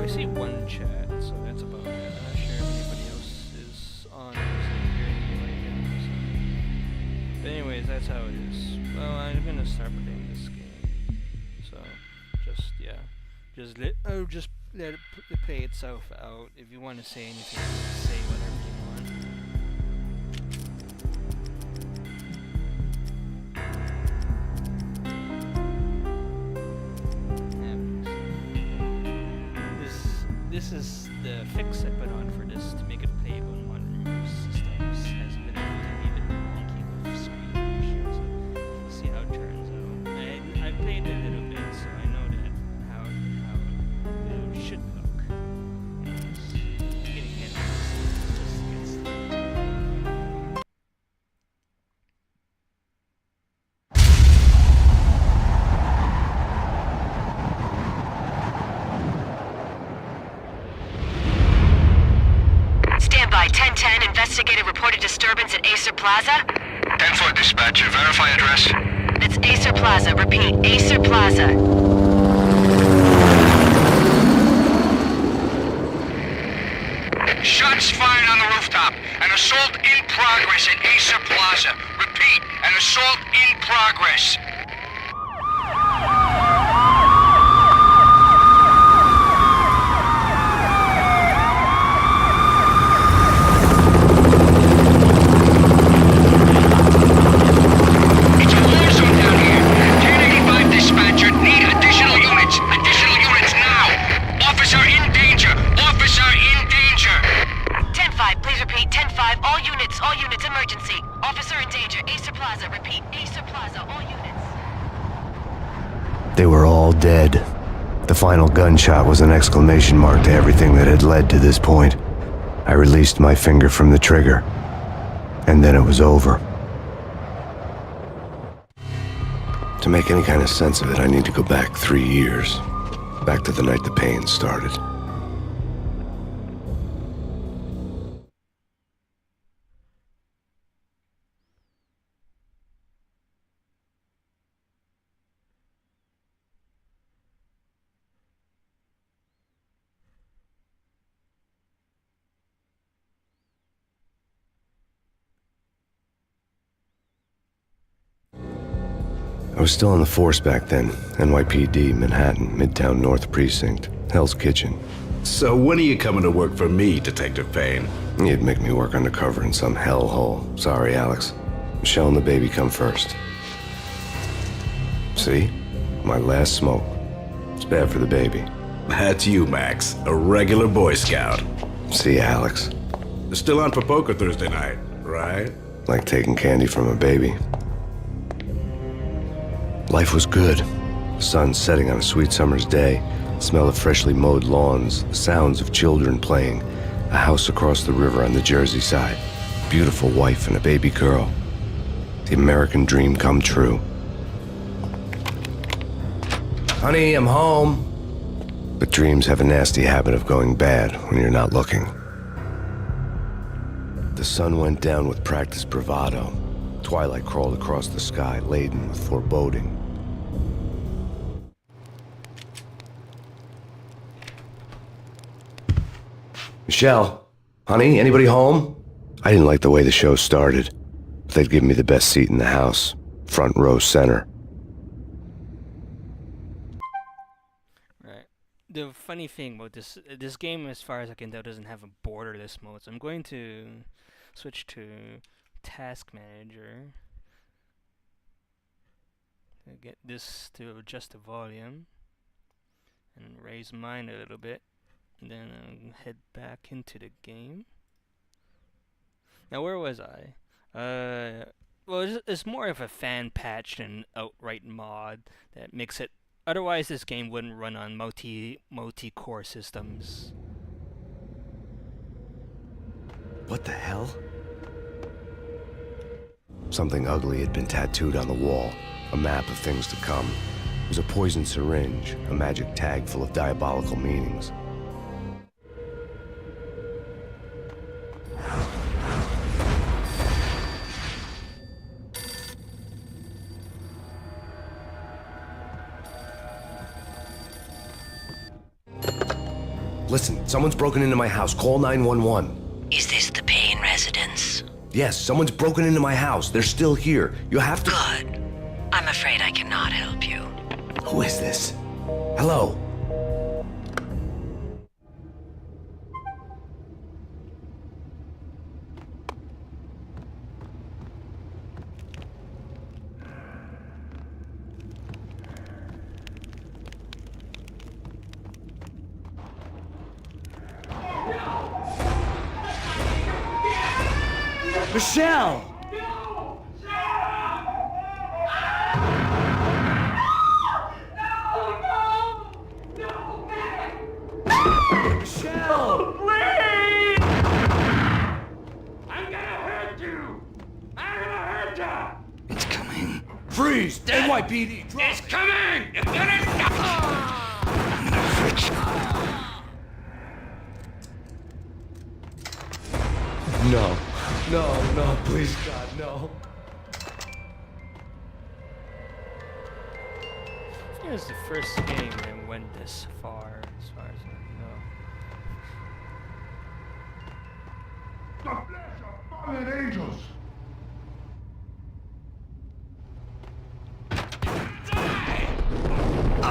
I see one chat, so that's about it. I'm not sure if anybody else is on or is hearing me right now. So. But anyways, that's how it is. Well, I'm gonna start playing this game. So, just let it play itself out. If you want to say anything, say whatever you want. This is the fix I put on for this to make it playable in modern systems. Has been a bit wonky with screen pressure, so we'll see how it turns out. I played it a little bit, so I know that how it should look. It's getting hit. Just gets Standby 1010, investigated reported disturbance at Acer Plaza. 10-4 dispatcher, verify address. It's Acer Plaza, repeat, Acer Plaza. Shots fired on the rooftop. An assault in progress at Acer Plaza. Repeat, an assault in progress. It's a war zone down here. 1085 dispatcher, need additional units. Additional units now. Officer in danger. Officer in danger. 10-5, please repeat, 10-5, all units, emergency. Officer in danger, Acer Plaza, repeat, Acer Plaza, all units. They were all dead. The final gunshot was an exclamation mark to everything that had led to this point. I released my finger from the trigger, and then it was over. To make any kind of sense of it, I need to go back 3 years. Back to the night the Payne started. I was still on the force back then. NYPD, Manhattan, Midtown North Precinct, Hell's Kitchen. So when are you coming to work for me, Detective Payne? You'd make me work undercover in some hellhole. Sorry, Alex. Michelle and the baby come first. See? My last smoke. It's bad for the baby. That's you, Max. A regular Boy Scout. See, Alex. Still on for poker Thursday night, right? Like taking candy from a baby. Life was good. The sun setting on a sweet summer's day. The smell of freshly mowed lawns. The sounds of children playing. A house across the river on the Jersey side. Beautiful wife and a baby girl. The American dream come true. Honey, I'm home. But dreams have a nasty habit of going bad when you're not looking. The sun went down with practiced bravado. Twilight crawled across the sky, laden with foreboding. Michelle, honey, anybody home? I didn't like the way the show started. They'd give me the best seat in the house, front row center. Right. The funny thing about this game, as far as I can tell, doesn't have a borderless mode. So I'm going to switch to Task Manager. Get this to adjust the volume and raise mine a little bit. And then I'll head back into the game. Now, where was I? Well, it's more of a fan patch than outright mod that makes it. Otherwise, this game wouldn't run on multi-core systems. What the hell? Something ugly had been tattooed on the wall. A map of things to come. It was a poison syringe, a magic tag full of diabolical meanings. Listen, someone's broken into my house. Call 911. Is this the Payne residence? Yes, someone's broken into my house. They're still here. You have to... Good. I'm afraid I cannot help you. Who is this? Hello? Michelle! Michelle! Please! I'm gonna hurt you! I'm gonna hurt you! It's coming. Freeze! NYPD! Drop It's coming! You're gonna die! No. No, no, please, God, no. It was the first game that went this far, as far as I know. The flesh of fallen angels! I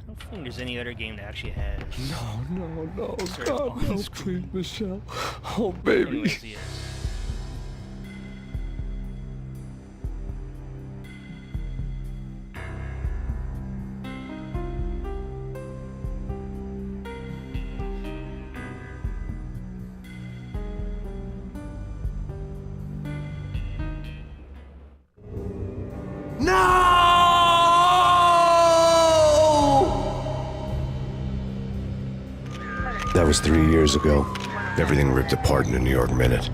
don't think there's any other game that actually has. No, Sort of God, no, on-screen. please, Michelle. Oh, baby. Anyways, yes. That was 3 years ago. Everything ripped apart in a New York minute.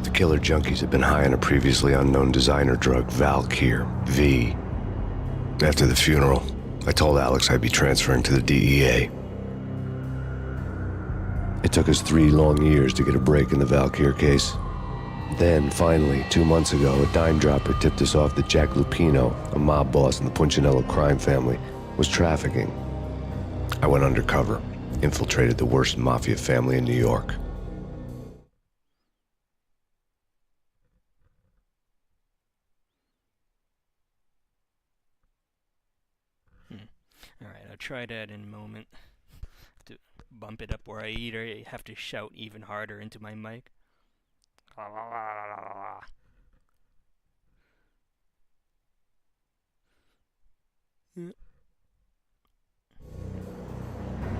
The killer junkies had been high on a previously unknown designer drug, Valkyr, V. After the funeral, I told Alex I'd be transferring to the DEA. It took us 3 long years to get a break in the Valkyr case. Then, finally, 2 months ago, a dime dropper tipped us off that Jack Lupino, a mob boss in the Punchinello crime family, was trafficking. I went undercover, infiltrated the worst mafia family in New York. Alright, I'll try that in a moment. Have to bump it up where I either have to shout even harder into my mic.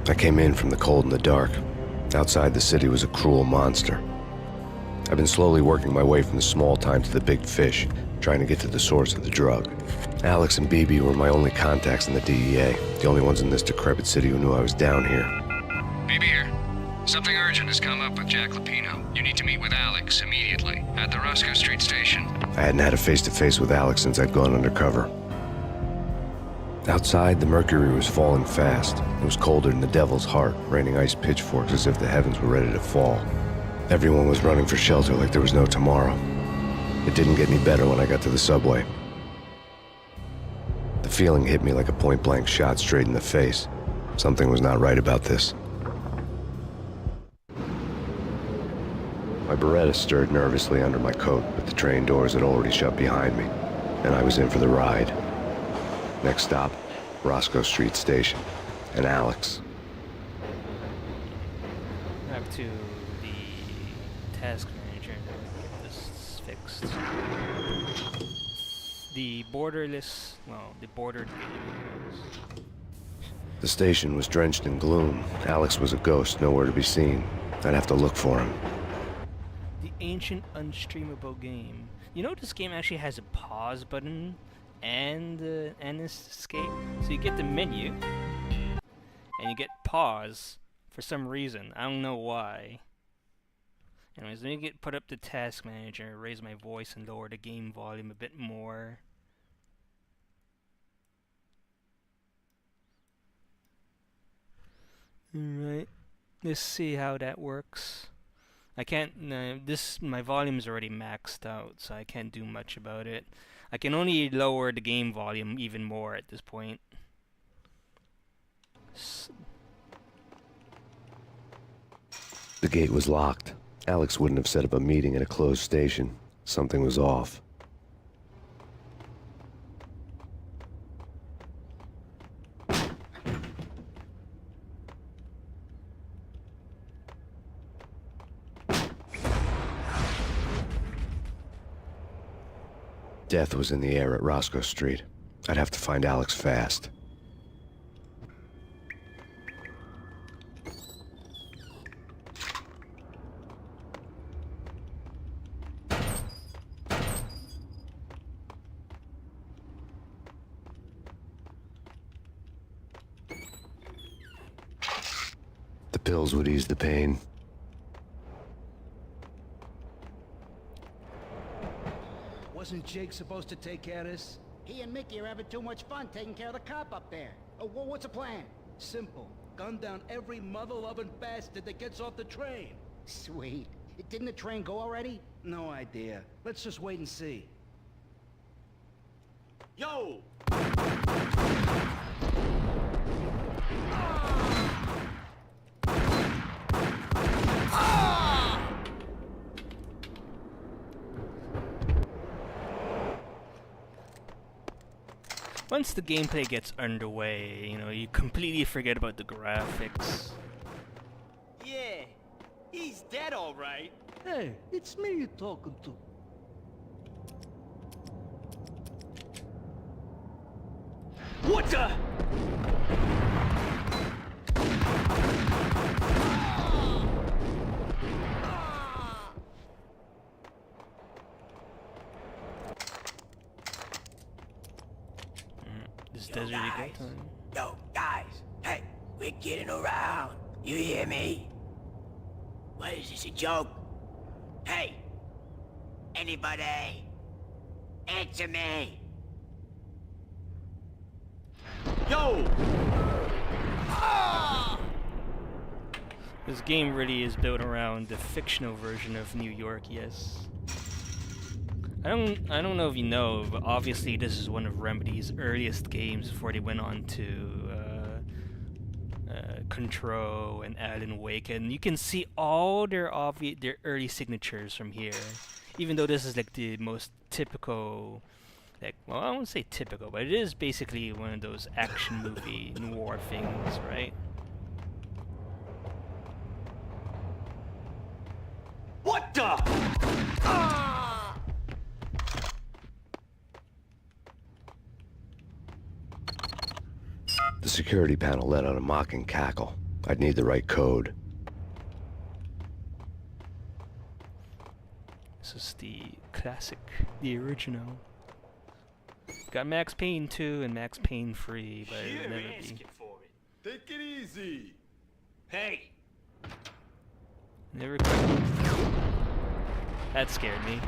I came in from the cold and the dark. Outside the city was a cruel monster. I've been slowly working my way from the small time to the big fish, trying to get to the source of the drug. Alex and BB were my only contacts in the DEA, the only ones in this decrepit city who knew I was down here. BB here. Something urgent has come up with Jack Lupino. You need to meet with Alex immediately at the Roscoe Street station. I hadn't had a face-to-face with Alex since I'd gone undercover. Outside, the mercury was falling fast. It was colder than the devil's heart, raining ice pitchforks as if the heavens were ready to fall. Everyone was running for shelter like there was no tomorrow. It didn't get any better when I got to the subway. The feeling hit me like a point-blank shot straight in the face. Something was not right about this. My Beretta stirred nervously under my coat, but the train doors had already shut behind me, and I was in for the ride. Next stop, Roscoe Street Station, and Alex. Back to the task manager and get this fixed. The borderless, well, the bordered videos. The station was drenched in gloom. Alex was a ghost, nowhere to be seen. I'd have to look for him. The ancient unstreamable game. You know this game actually has a pause button and an escape. So you get the menu and you get pause for some reason. I don't know why. Anyways, let me put up the task manager, raise my voice and lower the game volume a bit more. Alright, let's see how that works. I can't, my volume is already maxed out, so I can't do much about it. I can only lower the game volume even more at this point. The gate was locked. Alex wouldn't have set up a meeting at a closed station. Something was off. Death was in the air at Roscoe Street. I'd have to find Alex fast. The pills would ease the pain. Wasn't Jake supposed to take care of this? He and Mickey are having too much fun taking care of the cop up there. What's the plan? Simple. Gun down every mother-loving bastard that gets off the train. Sweet. Didn't the train go already? No idea. Let's just wait and see. Yo! Once the gameplay gets underway, you know, you completely forget about the graphics. Yeah, he's dead all right. Hey, it's me you're talking to. What the? This desert you go to. Yo, guys, hey, we're getting around. You hear me? What is this, a joke? Hey, anybody? Answer me. Yo! This game really is built around the fictional version of New York, yes. I don't know if you know, but obviously this is one of Remedy's earliest games before they went on to Control and Alan Wake, and you can see all their early signatures from here. Even though this is like the most typical, like, well, I won't say typical, but it is basically one of those action movie noir things, right? What the? The security panel let out a mocking cackle. I'd need the right code. This is the classic, the original. Got Max Payne 2 and Max Payne 3, but it'll You're never be. asking for it. Take it easy. Hey, Never quite. That scared me.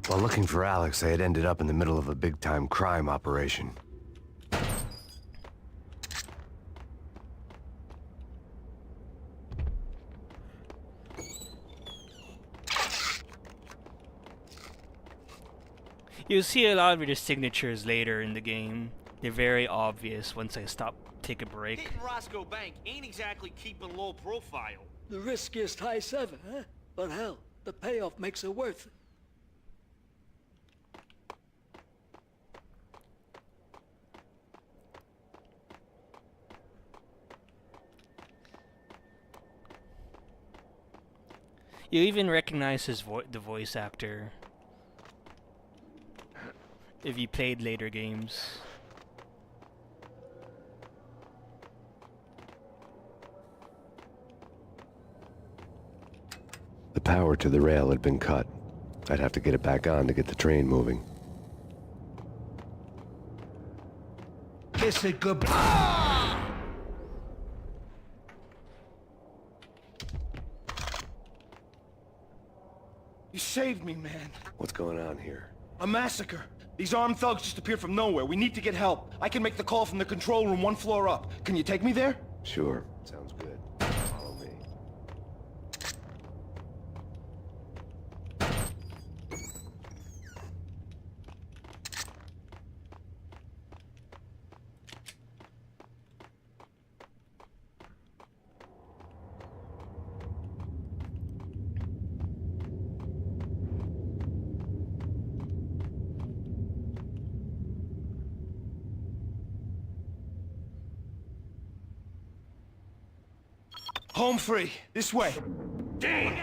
While looking for Alex, I had ended up in the middle of a big-time crime operation. You'll see a lot of their signatures later in the game. They're very obvious once I take a break. hitting Roscoe Bank ain't exactly keeping low profile. The riskiest heist ever, huh? But hell, the payoff makes it worth it. You even recognize the voice actor if you played later games. The power to the rail had been cut. I'd have to get it back on to get the train moving. Kiss it goodbye. saved me, man. What's going on here? A massacre. These armed thugs just appeared from nowhere. We need to get help. I can make the call from the control room 1 floor up. Can you take me there? Sure, sounds good. Follow me. Home free. This way. Dang!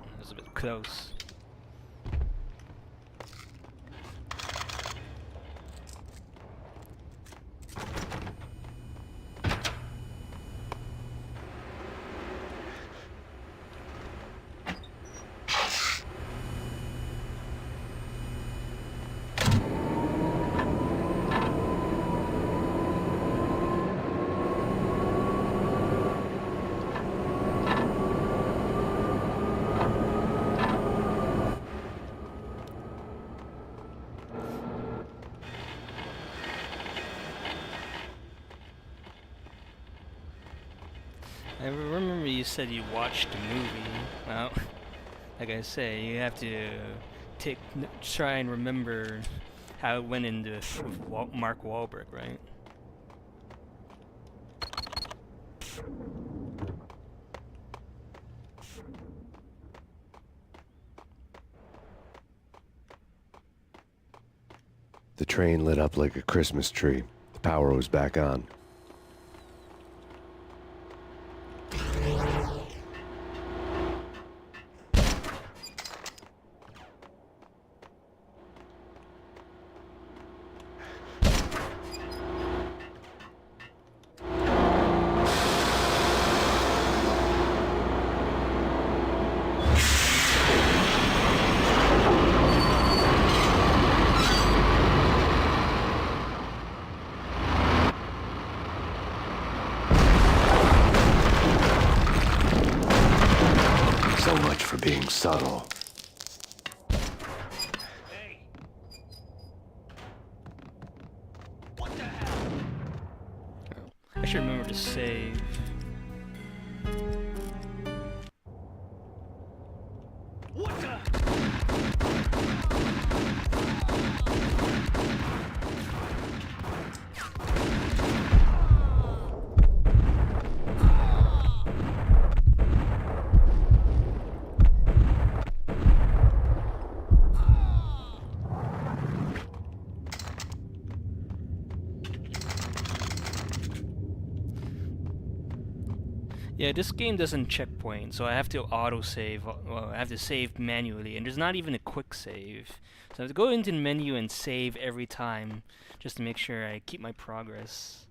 That was a bit close. I remember you said you watched the movie. Well, like I say, you have to try and remember how it went into with Mark Wahlberg, right? The train lit up like a Christmas tree. The power was back on. So much for being subtle. Hey! What the hell? I should remember to save. What the? Yeah, this game doesn't checkpoint, so I have to auto-save. Well, I have to save manually, and there's not even a quick save. So I have to go into the menu and save every time, just to make sure I keep my progress.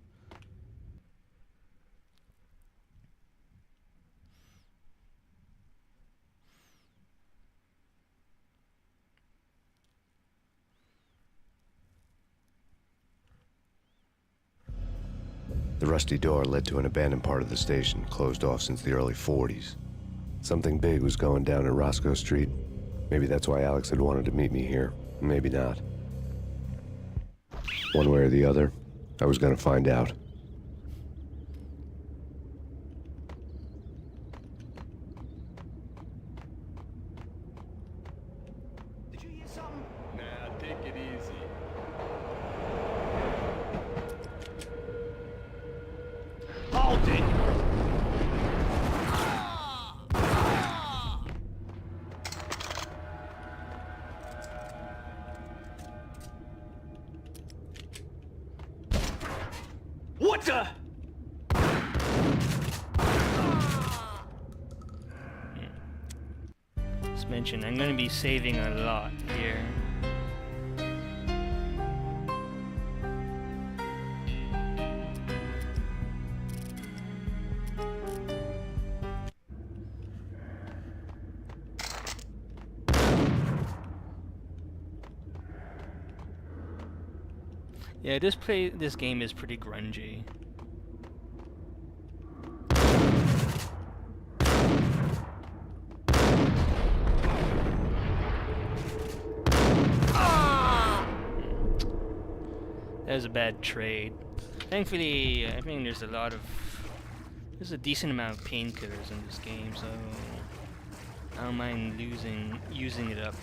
The rusty door led to an abandoned part of the station, closed off since the early 40s. Something big was going down at Roscoe Street. Maybe that's why Alex had wanted to meet me here. Maybe not. One way or the other, I was gonna find out. Did you hear something? Nah, take it easy. Hold it! What? As mentioned, I'm gonna be saving a lot here. Yeah, this game is pretty grungy. That was a bad trade. Thankfully, I think there's a decent amount of painkillers in this game, so I don't mind using it up.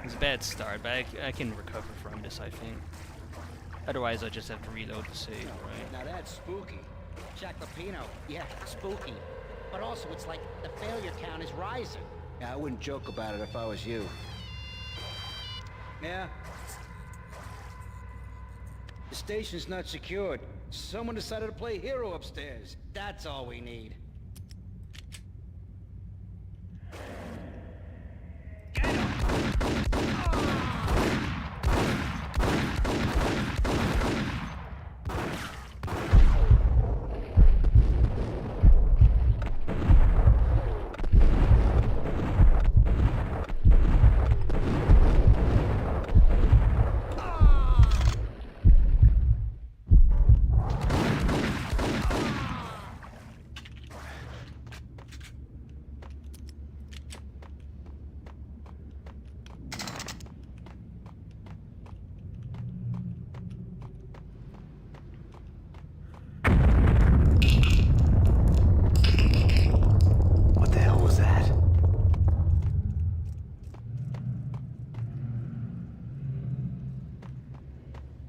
It's a bad start, but I can recover from this, I think. Otherwise, I'll just have to reload the save, right? Now that's spooky. Jack Lapino, yeah, spooky. But also, it's like the failure count is rising. Yeah, I wouldn't joke about it if I was you. Yeah? The station's not secured. Someone decided to play hero upstairs. That's all we need. What the hell was that?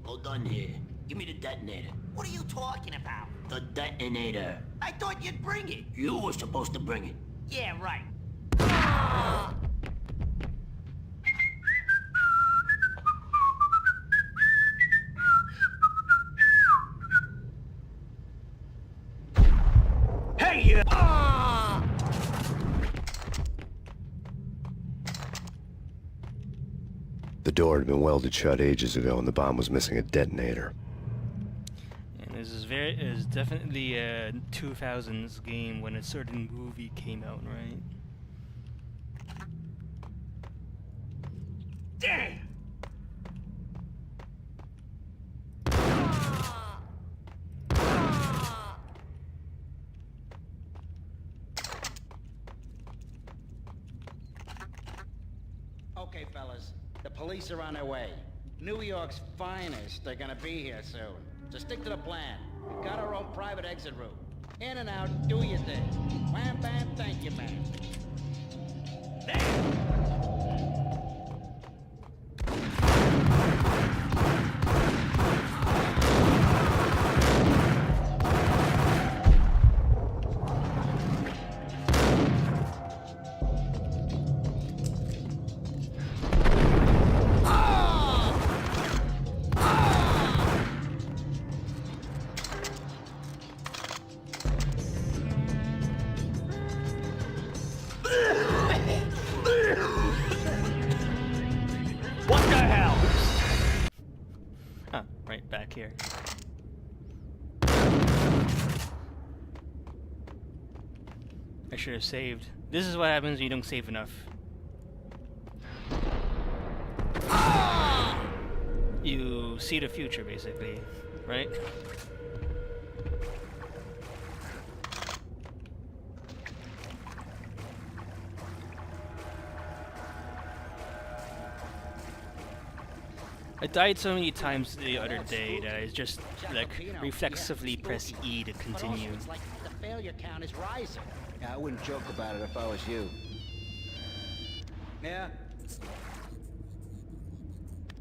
Hold on here. Give me the detonator. What are you talking about? The detonator. I thought you'd bring it. You were supposed to bring it. Yeah, right. Hey, you! The door had been welded shut ages ago and the bomb was missing a detonator. And this is definitely a 2000s game when a certain movie came out, right? Damn! Okay, fellas. The police are on their way. New York's finest are gonna be here soon. So stick to the plan. We've got our own private exit route. In and out, do your thing. Wham bam, thank you, man. What the hell? Huh, right back here. I should have saved. This is what happens when you don't save enough. You see the future, basically, right? I died so many times the other day that I just like reflexively press E to continue. But also, it's like the failure count is rising. Yeah, I wouldn't joke about it if I was you. Yeah?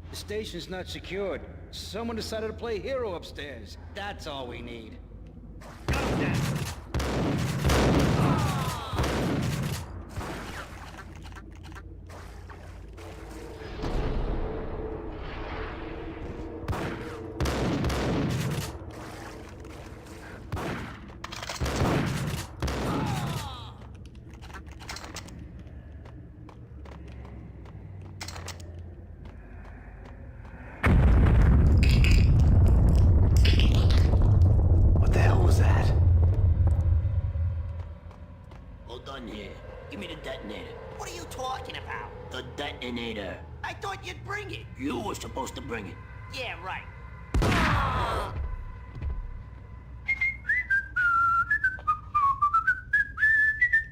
The station's not secured. Someone decided to play hero upstairs. That's all we need. Hold on here. Give me the detonator. What are you talking about? The detonator. I thought you'd bring it. You were supposed to bring it. Yeah, right.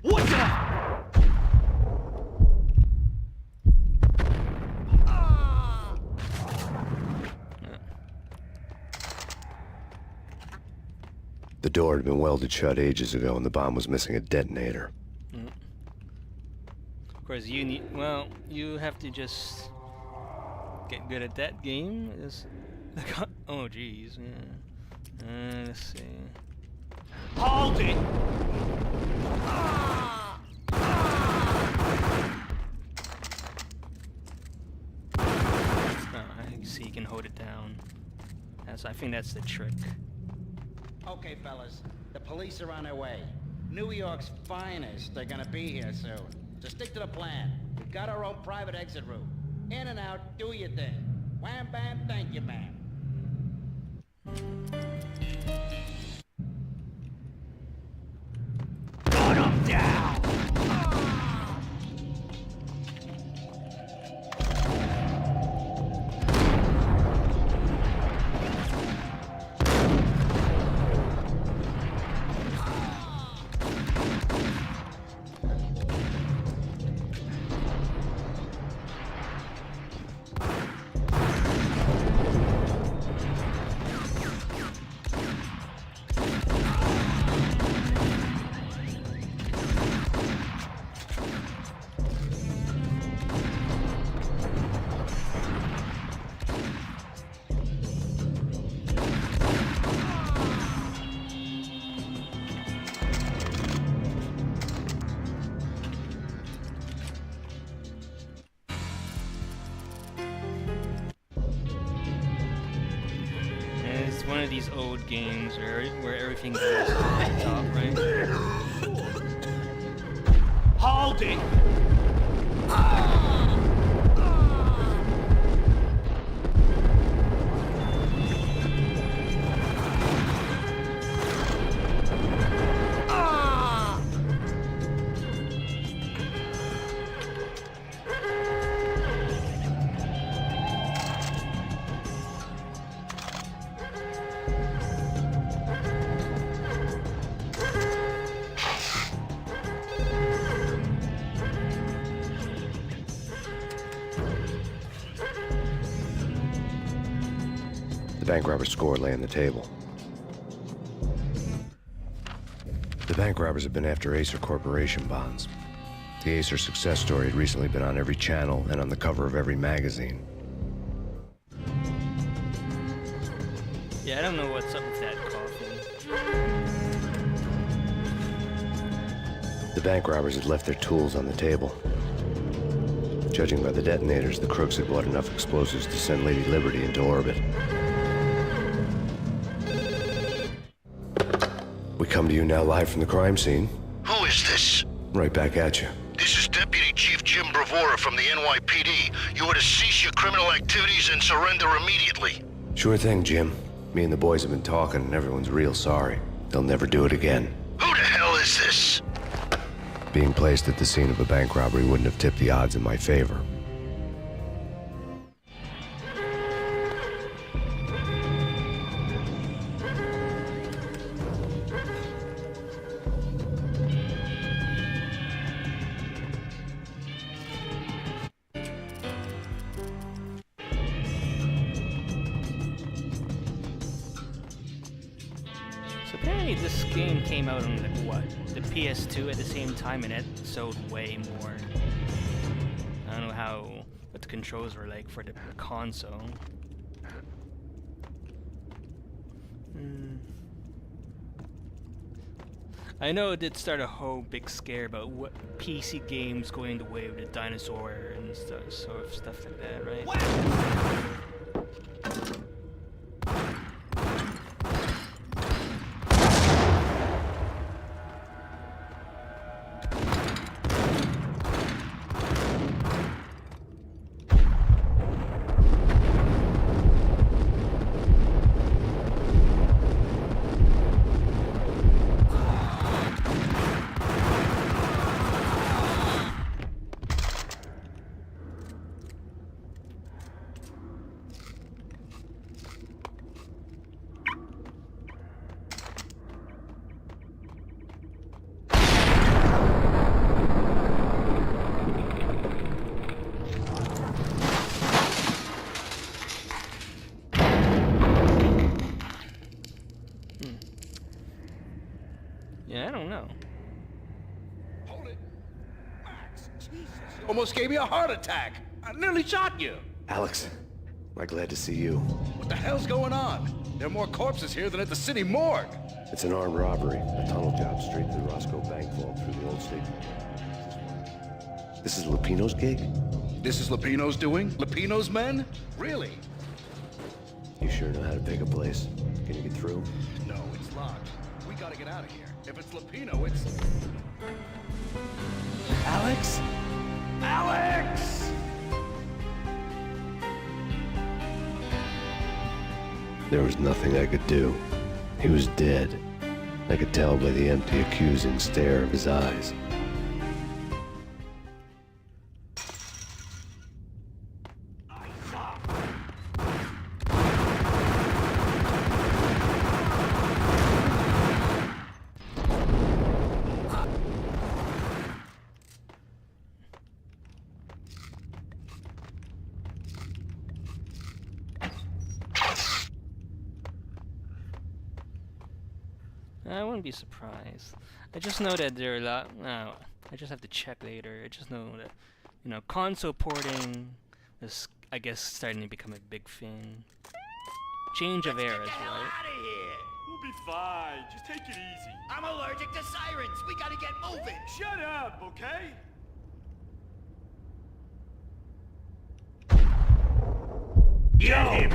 What the? The door had been welded shut ages ago, and the bomb was missing a detonator. Of course, you need. Well, you have to just get good at that game. Oh, jeez. Yeah. Let's see. Hold it! I see you can hold it down. I think that's the trick. Okay, fellas. The police are on their way. New York's finest are gonna be here soon. So stick to the plan. We've got our own private exit route. In and out, do your thing. Wham bam, thank you, ma'am. Put him down! It's one of these old games where everything goes to the top, right? Hold it! The bank robber's score lay on the table. The bank robbers had been after Acer Corporation bonds. The Acer success story had recently been on every channel and on the cover of every magazine. Yeah, I don't know what's up with that coffee. The bank robbers had left their tools on the table. Judging by the detonators, the crooks had bought enough explosives to send Lady Liberty into orbit. We come to you now live from the crime scene. Who is this? Right back at you. This is Deputy Chief Jim Bravura from the NYPD. You are to cease your criminal activities and surrender immediately. Sure thing, Jim. Me and the boys have been talking, and everyone's real sorry. They'll never do it again. Who the hell is this? Being placed at the scene of a bank robbery wouldn't have tipped the odds in my favor. So apparently this game came out on like what? The PS2 at the same time, and it sold way more. I don't know what the controls were like for the console. I know it did start a whole big scare about what PC games going the way of the dinosaur and stuff like that, right? know. Hold it. Max, Jesus, you almost gave me a heart attack. I nearly shot you. Alex, I'm glad to see you. What the hell's going on? There are more corpses here than at the city morgue. It's an armed robbery. A tunnel job straight to the Roscoe Bank vault through the old state. This is Lupino's gig? This is Lupino's doing? Lupino's men? Really? You sure know how to pick a place? Can you get through? No, it's locked. We gotta get out of here. If it's Lupino, it's... Alex? Alex! There was nothing I could do. He was dead. I could tell by the empty, accusing stare of his eyes. I wouldn't be surprised. I just know that there are a lot. No, I just have to check later. I just know that, you know, console porting is, I guess, starting to become a big thing. Change of eras, right? Out of here! We'll be fine. Just take it easy. I'm allergic to sirens. We gotta get moving. Shut up, okay? Get him!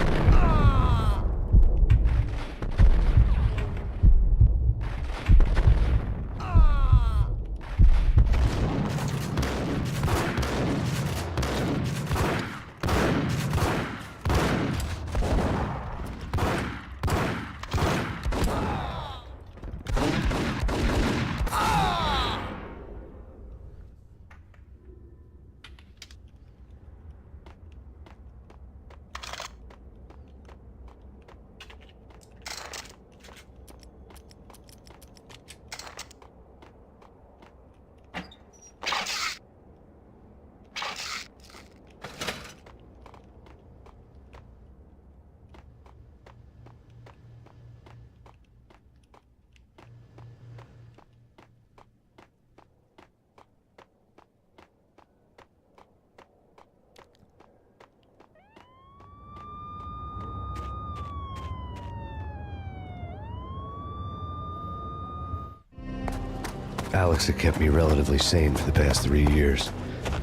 Alex had kept me relatively sane for the past 3 years.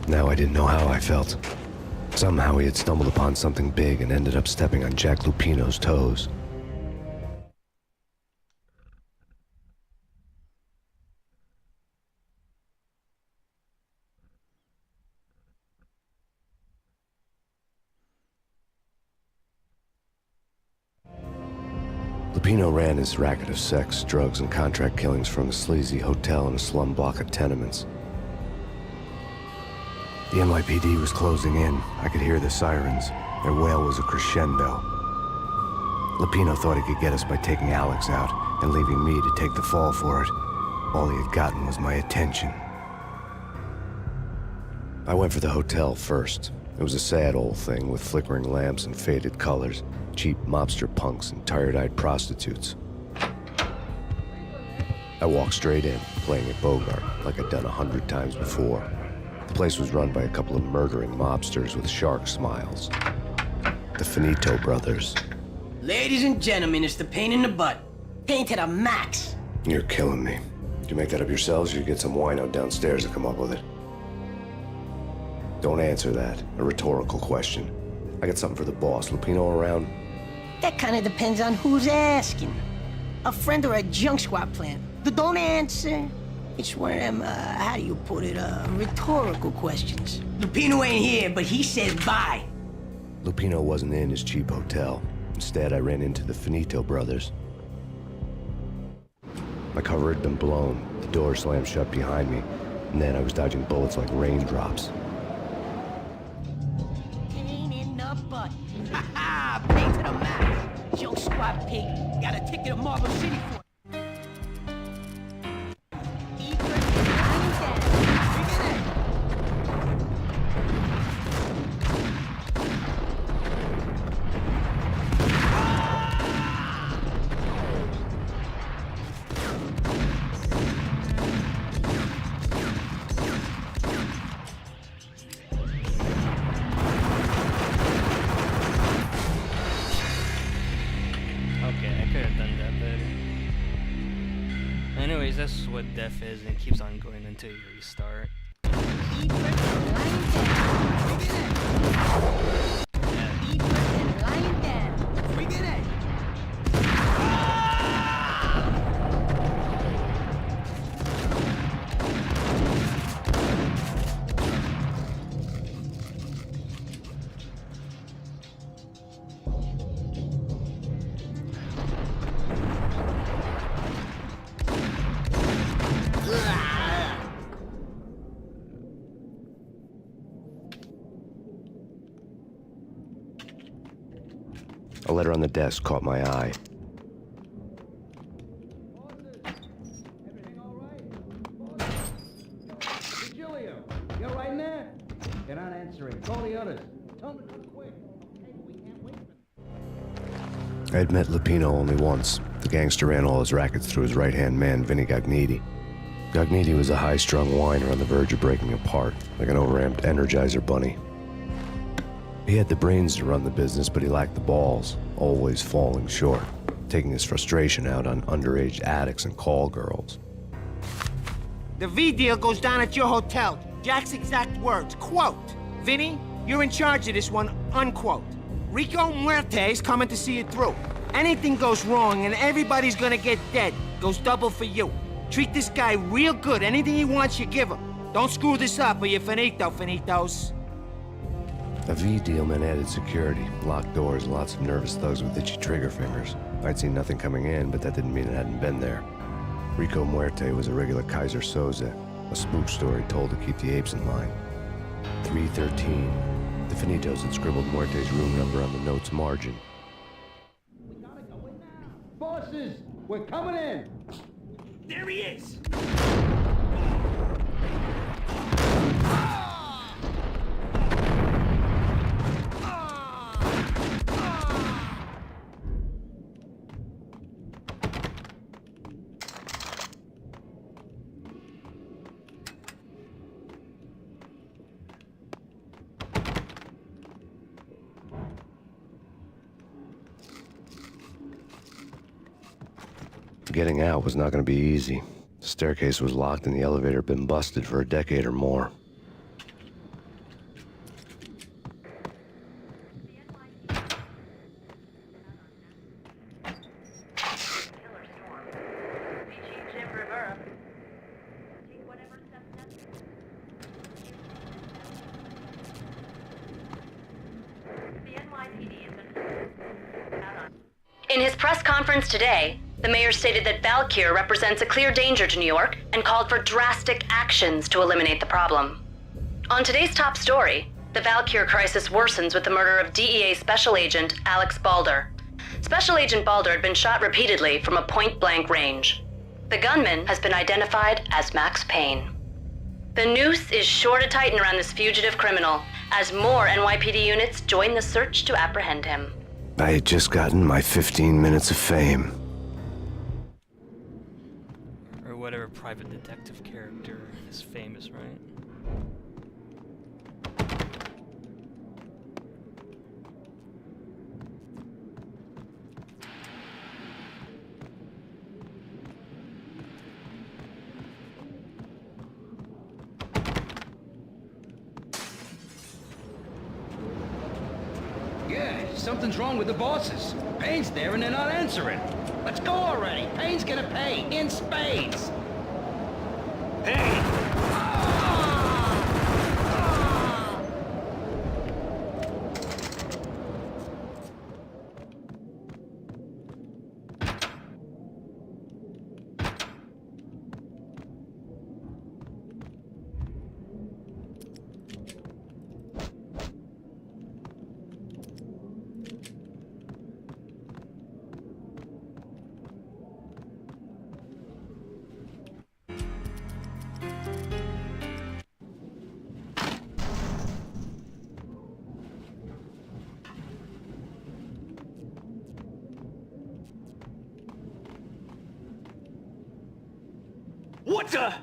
Now I didn't know how I felt. Somehow he had stumbled upon something big and ended up stepping on Jack Lupino's toes. Lupino ran his racket of sex, drugs, and contract killings from a sleazy hotel in a slum block of tenements. The NYPD was closing in. I could hear the sirens. Their wail was a crescendo. Lupino thought he could get us by taking Alex out and leaving me to take the fall for it. All he had gotten was my attention. I went for the hotel first. It was a sad old thing with flickering lamps and faded colors, cheap mobster punks and tired-eyed prostitutes. I walked straight in, playing at Bogart, like I'd done 100 times before. The place was run by a couple of murdering mobsters with shark smiles. The Finito brothers. Ladies and gentlemen, it's the pain in the butt. Pain to the max. You're killing me. Did you make that up yourselves, or you get some wino downstairs to come up with it? Don't answer that. A rhetorical question. I got something for the boss. Lupino around? That kind of depends on who's asking. A friend or a junk squad plan. But don't answer. It's one of them, how do you put it, rhetorical questions. Lupino ain't here, but he says bye. Lupino wasn't in his cheap hotel. Instead, I ran into the Finito brothers. My cover had been blown. The door slammed shut behind me, and then I was dodging bullets like raindrops. Pain in the butt. Ha ha! Pain to the max. Junk squad pig. Got a ticket to Marble City for it. death is, and it keeps on going until you restart. A letter on the desk caught my eye. Everything all right? Hey, Julio, you all right in there? They're not answering. Call the others. Tell them to come quick. Okay, but we can't wait for I had met Lupino only once. The gangster ran all his rackets through his right-hand man, Vinny Gognitti. Gognitti was a high-strung whiner on the verge of breaking apart, like an overamped Energizer bunny. He had the brains to run the business, but he lacked the balls, always falling short, taking his frustration out on underage addicts and call girls. The V deal goes down at your hotel. Jack's exact words, quote, "Vinny, you're in charge of this one," unquote. Rico Muerte's coming to see it through. Anything goes wrong and everybody's gonna get dead, goes double for you. Treat this guy real good. Anything he wants, you give him. Don't screw this up or you're finito, finitos. A V deal meant added security, locked doors, and lots of nervous thugs with itchy trigger fingers. I'd seen nothing coming in, but that didn't mean it hadn't been there. Rico Muerte was a regular Kaiser Soze, a spook story told to keep the apes in line. 313. The Finitos had scribbled Muerte's room number on the note's margin. We gotta go in now. Bosses, we're coming in. There he is! Getting out was not going to be easy. The staircase was locked and the elevator had been busted for a decade or more. In his press conference today, the mayor stated that Valkyr represents a clear danger to New York and called for drastic actions to eliminate the problem. On today's top story, the Valkyr crisis worsens with the murder of DEA Special Agent Alex Balder. Special Agent Balder had been shot repeatedly from a point-blank range. The gunman has been identified as Max Payne. The noose is sure to tighten around this fugitive criminal as more NYPD units join the search to apprehend him. I had just gotten my 15 minutes of fame. Or whatever private detective character is famous, right? Yeah, something's wrong with the bosses. Payne's there and they're not answering. Let's go already. Payne's gonna pay in spades. Hey! What the?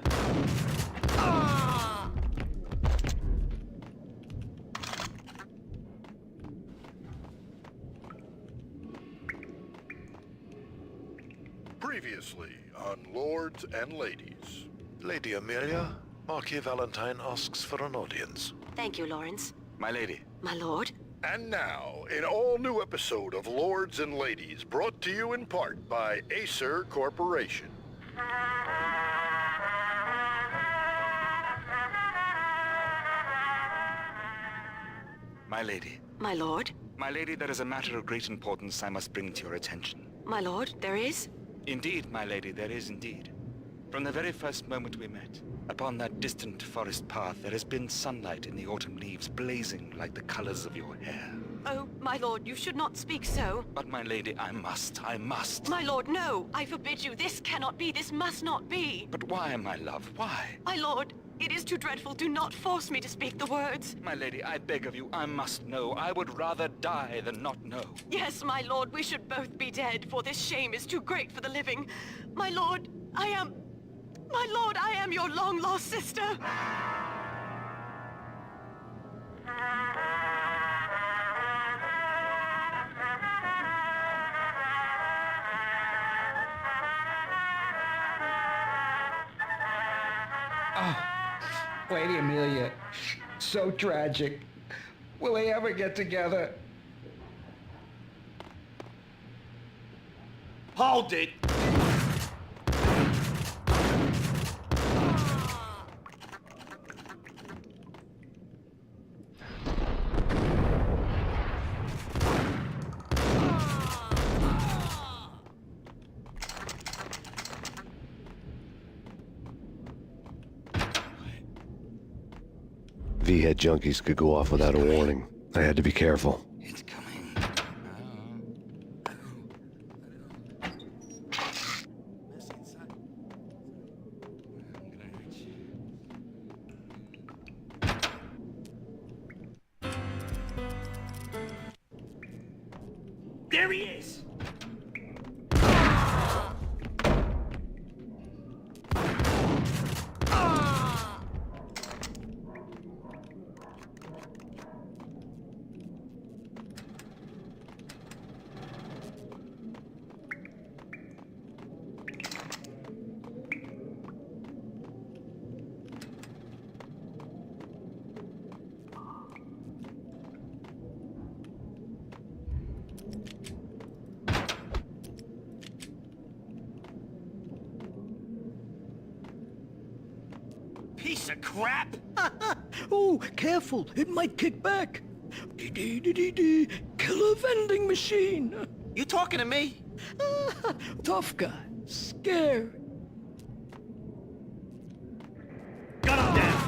Previously on lords and ladies. Lady Amelia, Marquis Valentine asks for an audience. Thank you, Lawrence. My lady. My lord? And now, an all-new episode of Lords and Ladies, brought to you in part by Acer Corporation. My lady. My lord? My lady, there is a matter of great importance I must bring to your attention. My lord, there is? Indeed, my lady, there is indeed. From the very first moment we met, upon that distant forest path, there has been sunlight in the autumn leaves blazing like the colors of your hair. Oh, my lord, you should not speak so. But my lady, I must. My lord, no! I forbid you. This cannot be. This must not be. But why, my love, why? My lord, it is too dreadful. Do not force me to speak the words. My lady, I beg of you, I must know. I would rather die than not know. Yes, my lord, we should both be dead, for this shame is too great for the living. My lord, I am your long-lost sister. Lady Amelia, so tragic. Will they ever get together? Hold it! V-head junkies could go off without a warning. I had to be careful. It's coming. There he is! Piece of crap! Oh, careful, it might kick back. Killer vending machine. You talking to me? Tough guy, scared. Gun him down!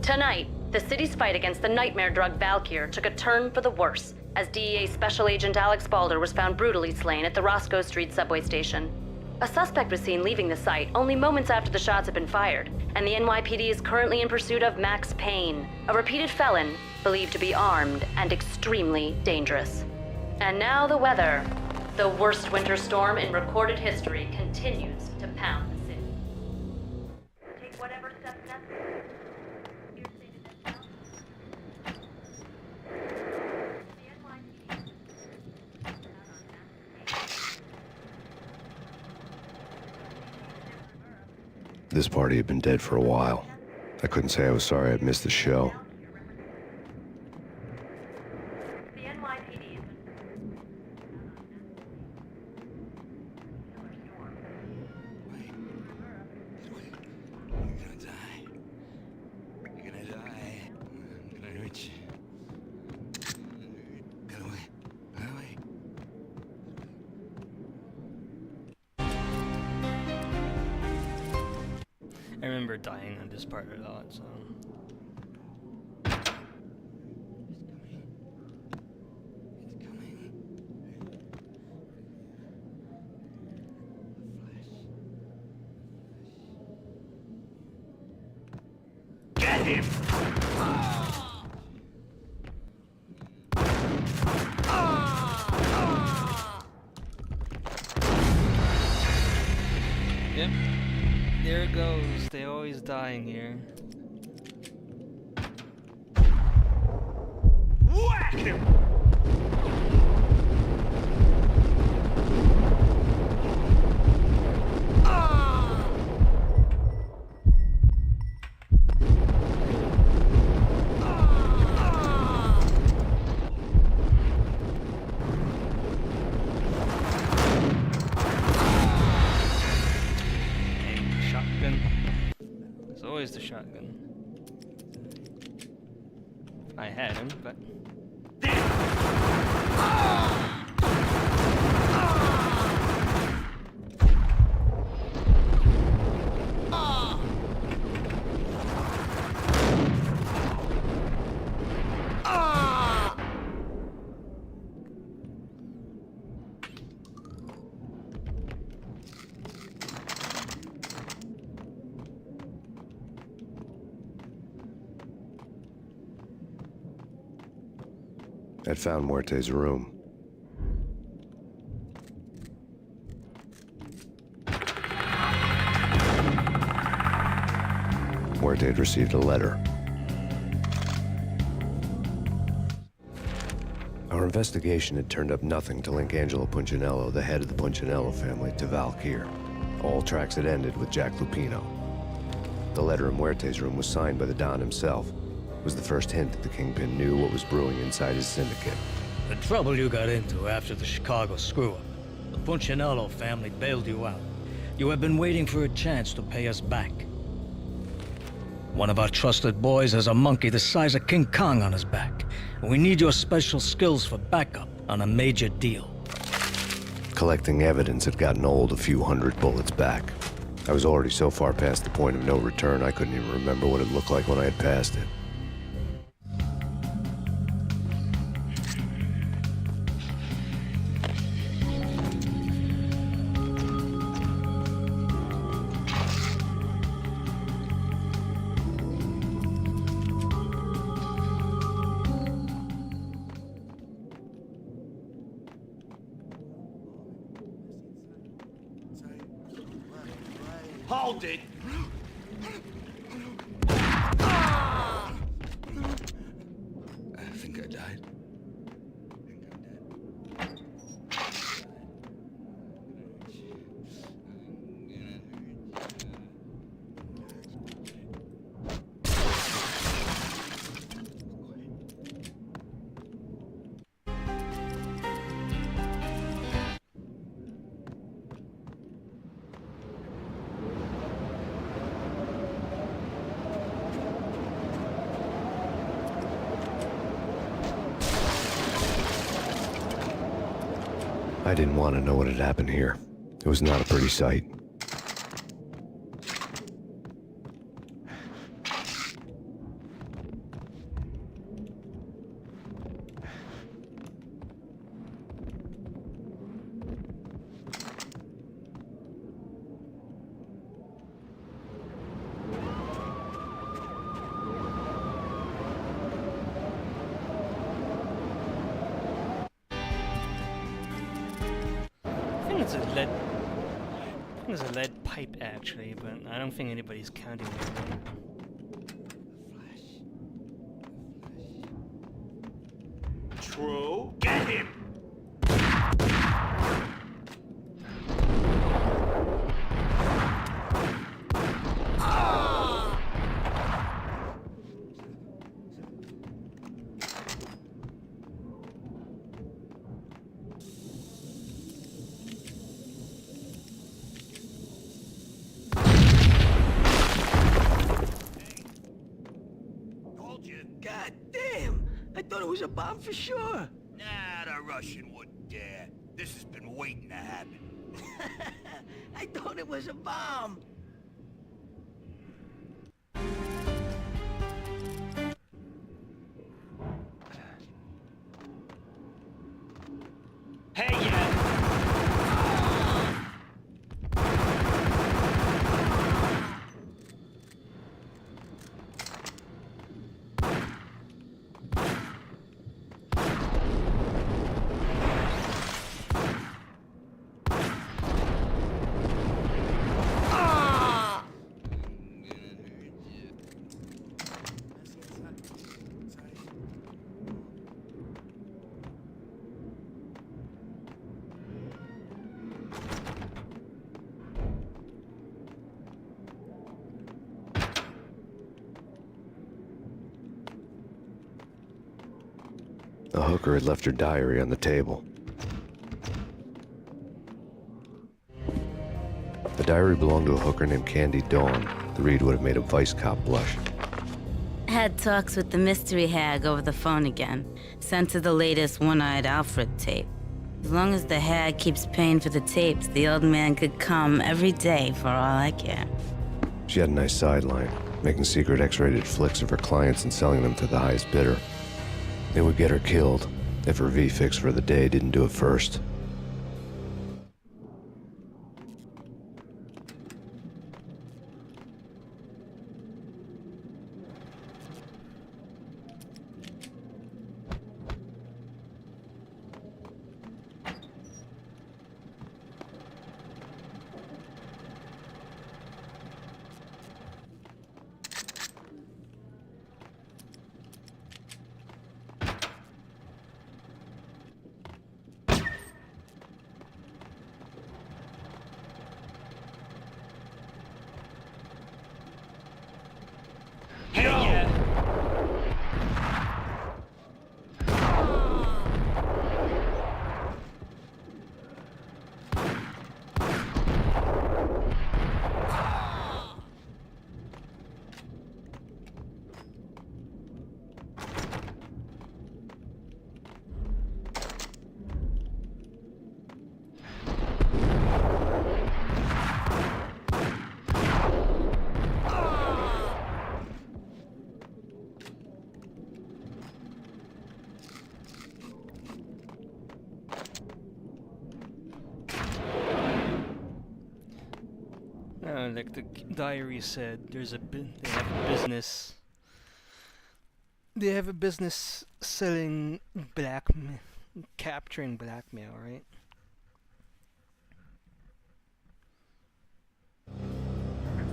Tonight, the city's fight against the nightmare drug Valkyr took a turn for the worse, as DEA Special Agent Alex Balder was found brutally slain at the Roscoe Street subway station. A suspect was seen leaving the site only moments after the shots had been fired, and the NYPD is currently in pursuit of Max Payne, a repeated felon believed to be armed and extremely dangerous. And now the weather. The worst winter storm in recorded history continues to pound the city. Take whatever steps necessary. This party had been dead for a while. I couldn't say I was sorry I'd missed the show. The NYPD is You're gonna die. You're gonna die. I'm gonna hurt you. Get away. Get away. I remember dying on this part a lot, so... Get him! Yep. There it goes. They always dying here. Whack him! Shotgun. There's always the shotgun. If I had him, but... I'd found Muerte's room. Muerte had received a letter. Our investigation had turned up nothing to link Angelo Punchinello, the head of the Punchinello family, to Valkyr. All tracks had ended with Jack Lupino. The letter in Muerte's room was signed by the Don himself. It was the first hint that the Kingpin knew what was brewing inside his syndicate. The trouble you got into after the Chicago screw-up. The Punchinello family bailed you out. You have been waiting for a chance to pay us back. One of our trusted boys has a monkey the size of King Kong on his back. And we need your special skills for backup on a major deal. Collecting evidence had gotten old a few hundred bullets back. I was already so far past the point of no return I couldn't even remember what it looked like when I had passed it. Hold it! I think I died. I didn't want to know what had happened here. It was not a pretty sight. I think it's a lead pipe actually, but I don't think anybody's counting it. True. Get him! God damn! I thought it was a bomb for sure. Nah, the Russian wouldn't dare. This has been waiting to happen. I thought it was a bomb. Hey, yeah! A hooker had left her diary on the table. The diary belonged to a hooker named Candy Dawn. The read would have made a vice cop blush. Had talks with the mystery hag over the phone again. Sent to the latest One-Eyed Alfred tape. As long as the hag keeps paying for the tapes, the old man could come every day for all I care. She had a nice sideline, making secret X-rated flicks of her clients and selling them to the highest bidder. It would get her killed if her V-fix for the day didn't do it first. Like the diary said, they have a business. They have a business selling capturing blackmail, right?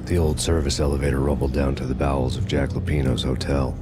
The old service elevator rumbled down to the bowels of Jack Lupino's hotel.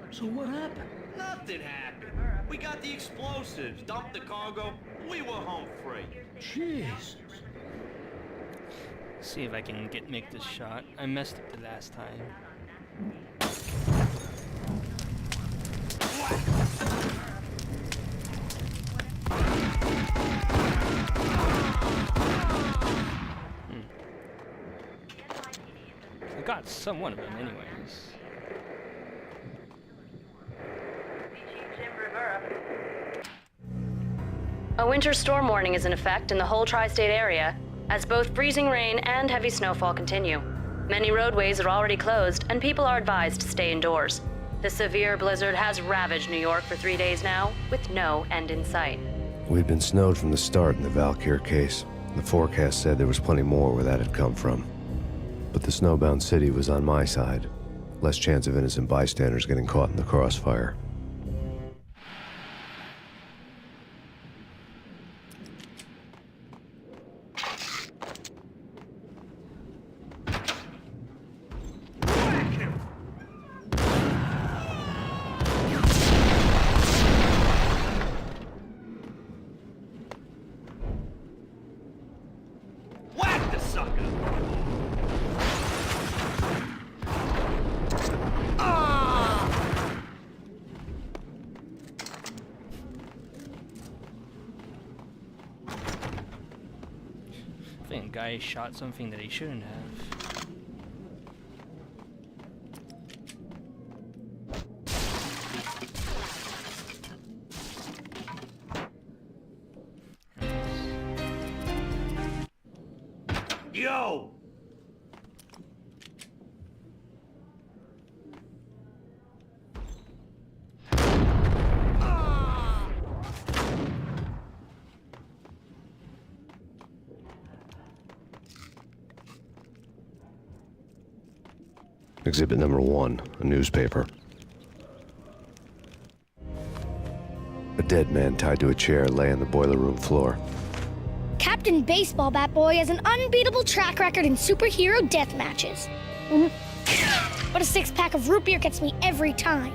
So what happened? Nothing happened. We got the explosives, dumped the cargo, we were home free. Jesus. See if I can make this shot. I messed up the last time. I got one of them anyways. A winter storm warning is in effect in the whole tri-state area, as both freezing rain and heavy snowfall continue. Many roadways are already closed, and people are advised to stay indoors. The severe blizzard has ravaged New York for 3 days now, with no end in sight. We'd been snowed from the start in the Valkyr case. The forecast said there was plenty more where that had come from. But the snowbound city was on my side. Less chance of innocent bystanders getting caught in the crossfire. I think a guy shot something that he shouldn't have. Yo! Exhibit number 1, a newspaper. A dead man tied to a chair lay on the boiler room floor. Captain Baseball Bat Boy has an unbeatable track record in superhero death matches. But a 6-pack of root beer gets me every time.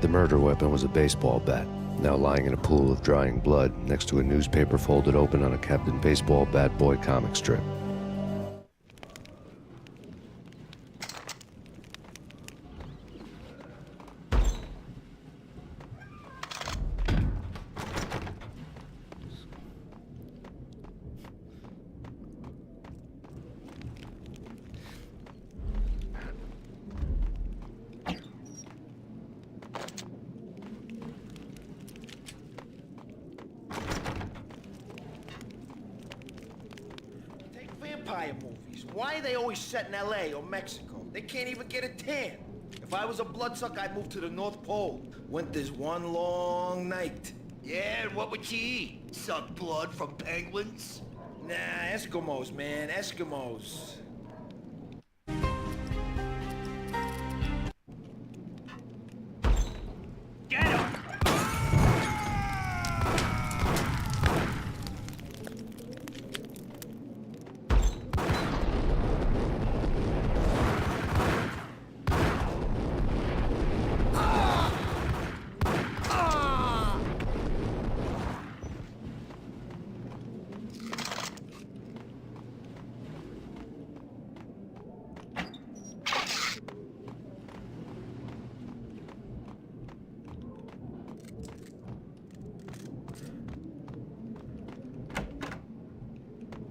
The murder weapon was a baseball bat, now lying in a pool of drying blood next to a newspaper folded open on a Captain Baseball Bat Boy comic strip. Vampire movies. Why are they always set in LA or Mexico? They can't even get a tan. If I was a bloodsucker, I'd move to the North Pole. Winter's one long night. Yeah, and what would you eat? Suck blood from penguins? Nah, Eskimos, man, Eskimos. Get him!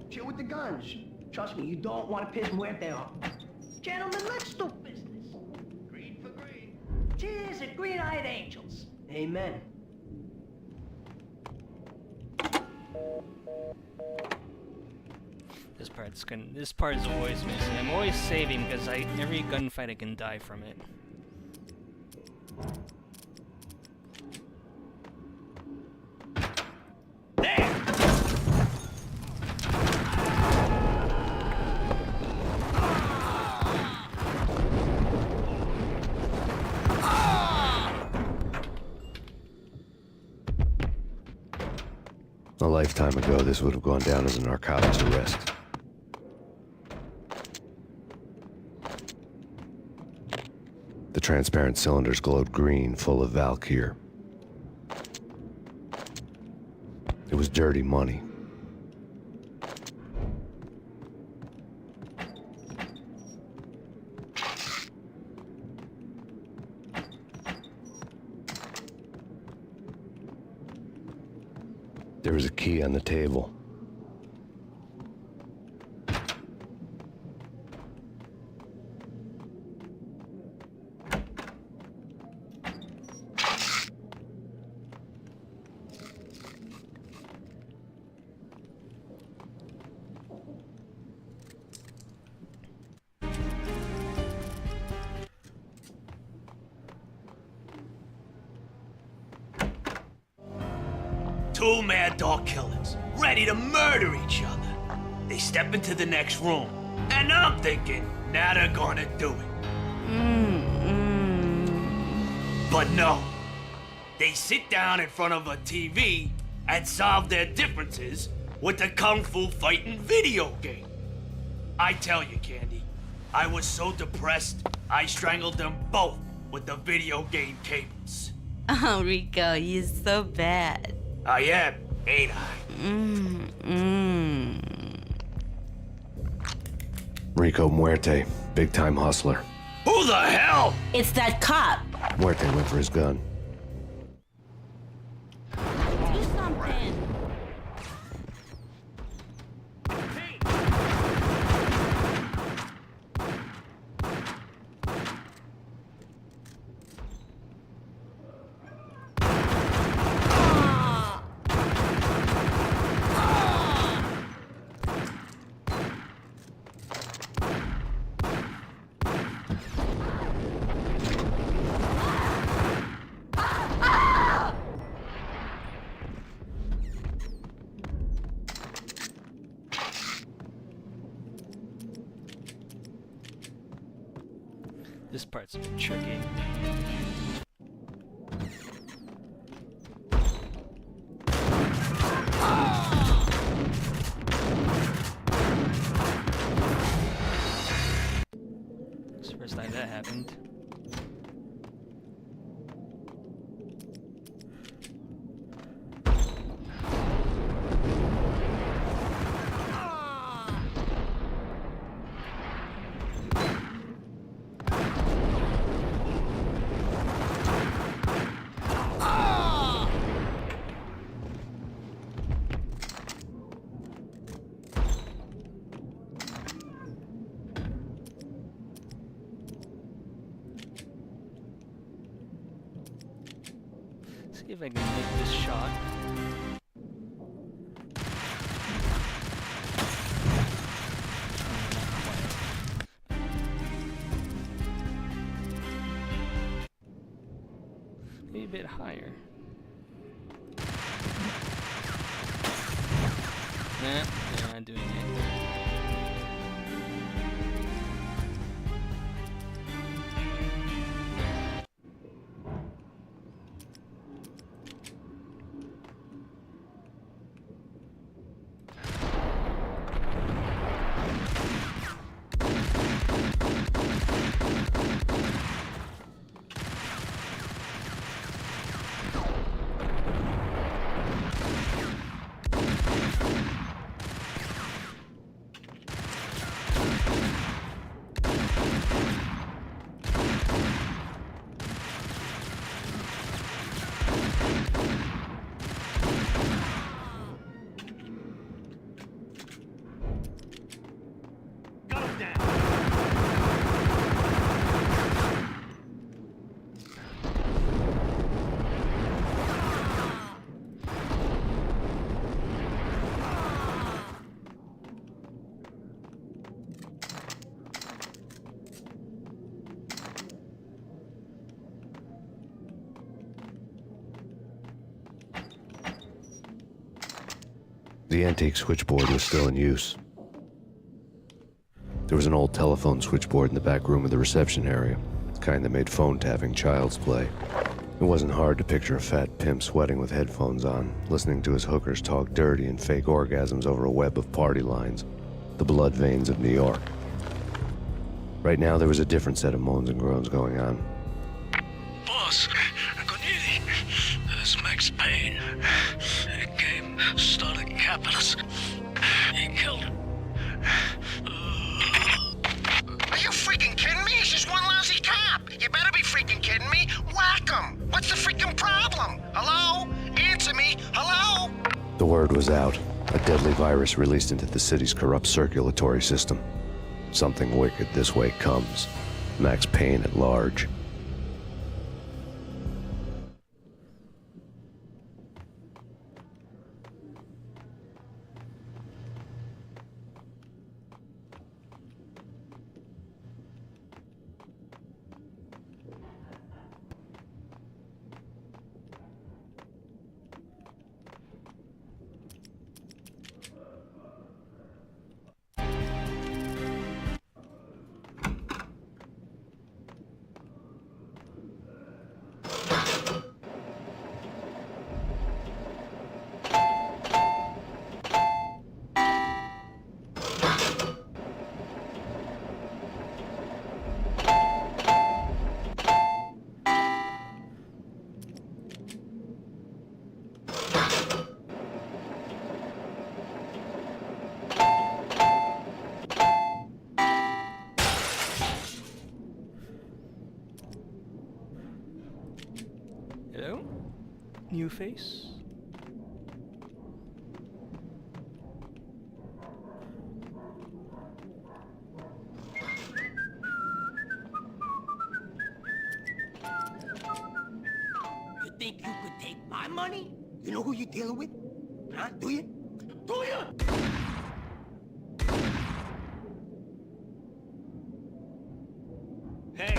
Chill with the guns. Trust me, you don't want to piss Muerte off. Gentlemen, let's do business. Green for green. Cheers at green-eyed angels. Amen. This part is always missing. I'm always saving because every gunfight I can die from it. A lifetime ago, this would have gone down as a narcotics arrest. The transparent cylinders glowed green, full of Valkyr. It was dirty money. There was a key on the table. Two mad dog killers, ready to murder each other. They step into the next room, and I'm thinking, now they're gonna do it. But no. They sit down in front of a TV and solve their differences with a kung fu fighting video game. I tell you, Candy, I was so depressed, I strangled them both with the video game cables. Oh, Rico, you're so bad. I am, ain't I? Rico Muerte, big-time hustler. Who the hell? It's that cop. Muerte went for his gun. Do something. This part's a bit tricky. It's the first time that happened. See if I can make this shot. Maybe a bit higher. Nah, they're not doing it. The antique switchboard was still in use. There was an old telephone switchboard in the back room of the reception area, the kind that made phone tapping child's play. It wasn't hard to picture a fat pimp sweating with headphones on, listening to his hookers talk dirty and fake orgasms over a web of party lines, the blood veins of New York. Right now, there was a different set of moans and groans going on. Boss, good evening. This is Max Payne. He came, started capitalist. He killed him. Are you freaking kidding me? He's just one lousy cop. You better be freaking kidding me. Whack him. What's the freaking problem? Hello? Answer me. Hello? The word was out. A deadly virus released into the city's corrupt circulatory system. Something wicked this way comes. Max Payne at large. Hello? New face? You think you could take my money? You know who you're dealing with? Huh? Do you? Do you? Hey!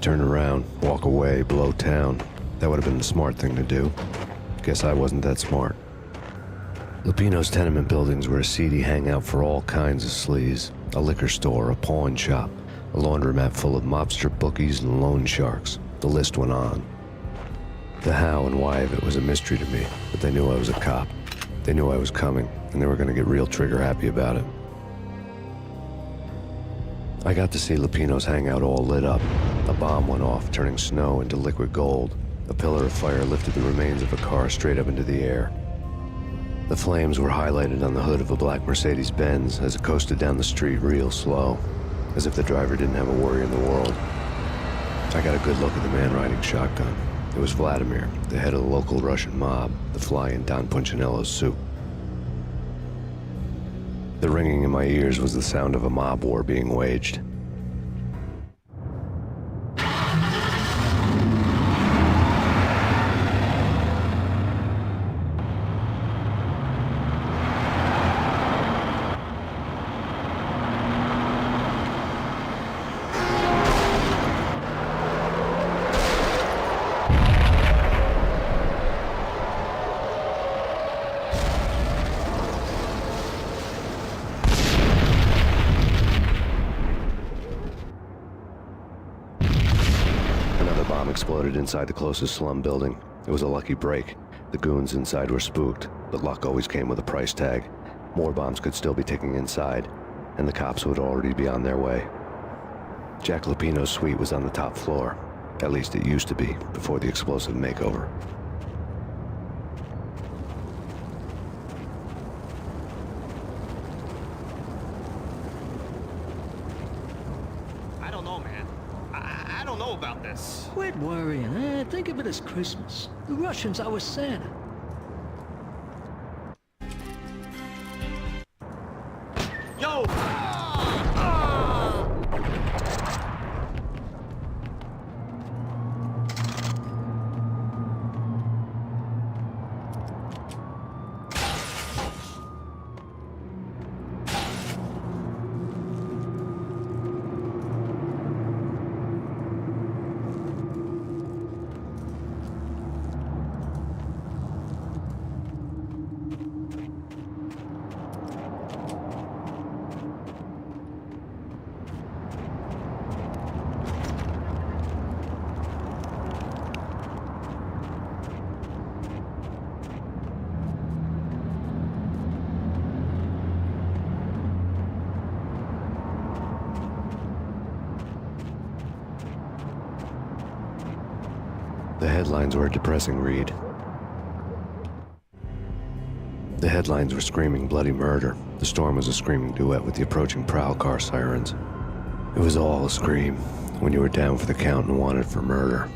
turn around, walk away, blow town. That would have been the smart thing to do. Guess I wasn't that smart. Lupino's tenement buildings were a seedy hangout for all kinds of sleaze. A liquor store, a pawn shop, a laundromat full of mobster bookies and loan sharks. The list went on. The how and why of it was a mystery to me, but they knew I was a cop. They knew I was coming, and they were going to get real trigger-happy about it. I got to see Lupino's hangout all lit up. A bomb went off, turning snow into liquid gold. A pillar of fire lifted the remains of a car straight up into the air. The flames were highlighted on the hood of a black Mercedes-Benz as it coasted down the street real slow, as if the driver didn't have a worry in the world. I got a good look at the man riding shotgun. It was Vladimir, the head of the local Russian mob, the fly in Don Punchinello's soup. The ringing in my ears was the sound of a mob war being waged. Exploded inside the closest slum building. It was a lucky break. The goons inside were spooked, but luck always came with a price tag. More bombs could still be ticking inside, and the cops would already be on their way. Jack Lupino's suite was on the top floor. At least it used to be, before the explosive makeover. I don't know, man. I don't know about this. Quit worrying, Think of it as Christmas. The Russians are with Santa. Yo! The headlines were a depressing read. The headlines were screaming bloody murder. The storm was a screaming duet with the approaching prowl car sirens. It was all a scream when you were down for the count and wanted for murder.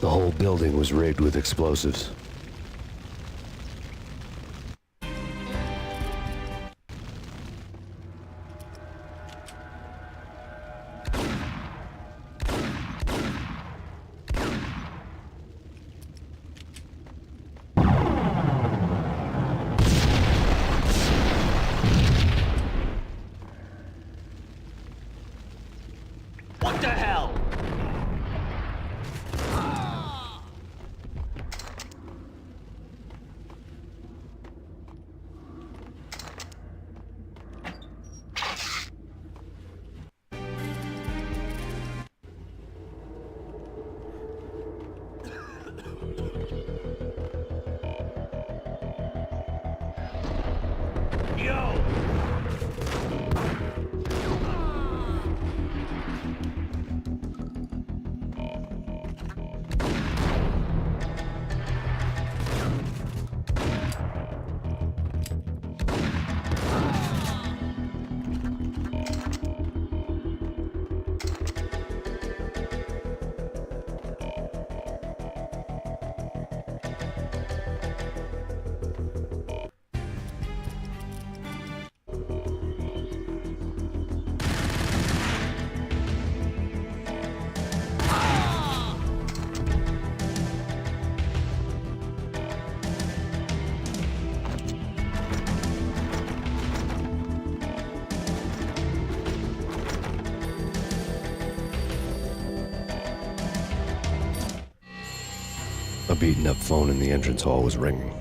The whole building was rigged with explosives. What the hell? A beaten-up phone in the entrance hall was ringing.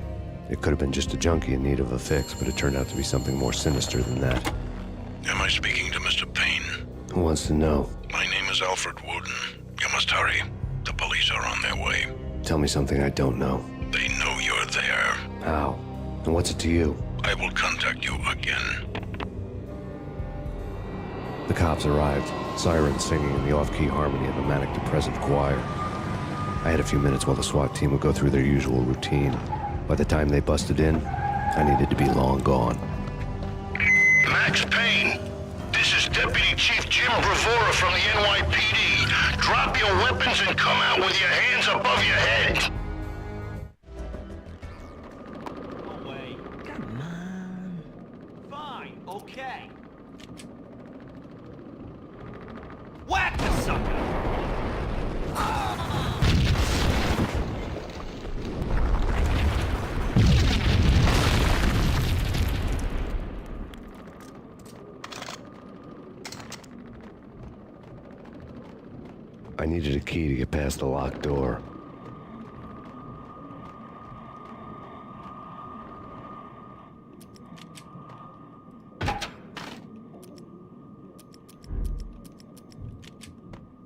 It could have been just a junkie in need of a fix, but it turned out to be something more sinister than that. Am I speaking to Mr. Payne? Who wants to know? My name is Alfred Wooden. You must hurry. The police are on their way. Tell me something I don't know. They know you're there. How? And what's it to you? I will contact you again. The cops arrived, sirens singing in the off-key harmony of a manic-depressive choir. I had a few minutes while the SWAT team would go through their usual routine. By the time they busted in, I needed to be long gone. Max Payne, this is Deputy Chief Jim Bravura from the NYPD. Drop your weapons and come out with your hands above your head. No way. Come on. Fine, okay. Whack the sucker! I needed a key to get past the locked door.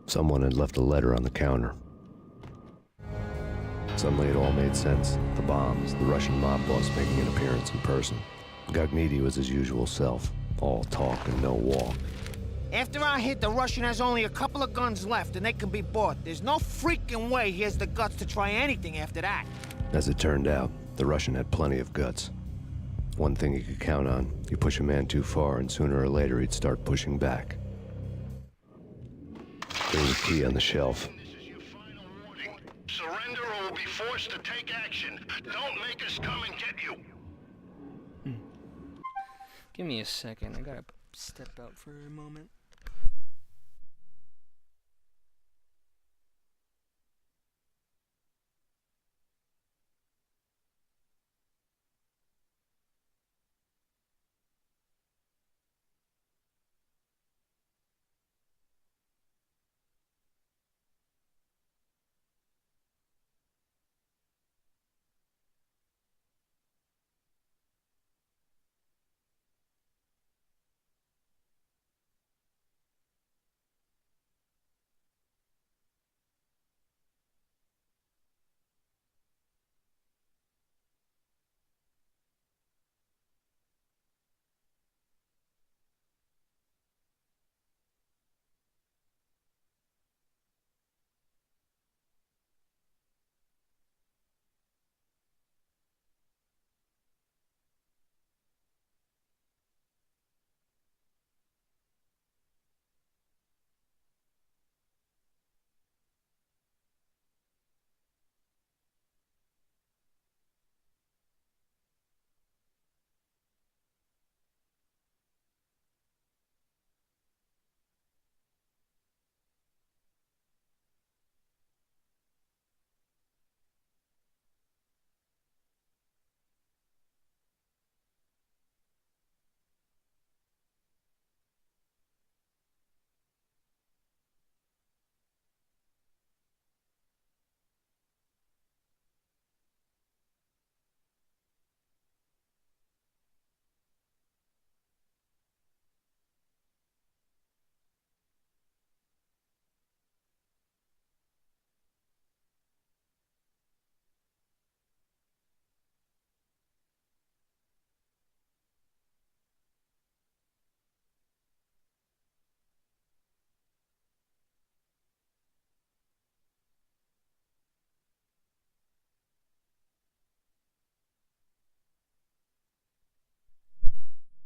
Someone had left a letter on the counter. Suddenly it all made sense. The bombs, the Russian mob boss making an appearance in person. Gagnidi was his usual self. All talk and no walk. After our hit, the Russian has only a couple of guns left, and they can be bought. There's no freaking way he has the guts to try anything after that. As it turned out, the Russian had plenty of guts. One thing you could count on, you push a man too far, and sooner or later he'd start pushing back. There was a key on the shelf. This is your final warning. Surrender or we'll be forced to take action. Don't make us come and get you. Give me a second. I gotta step out for a moment.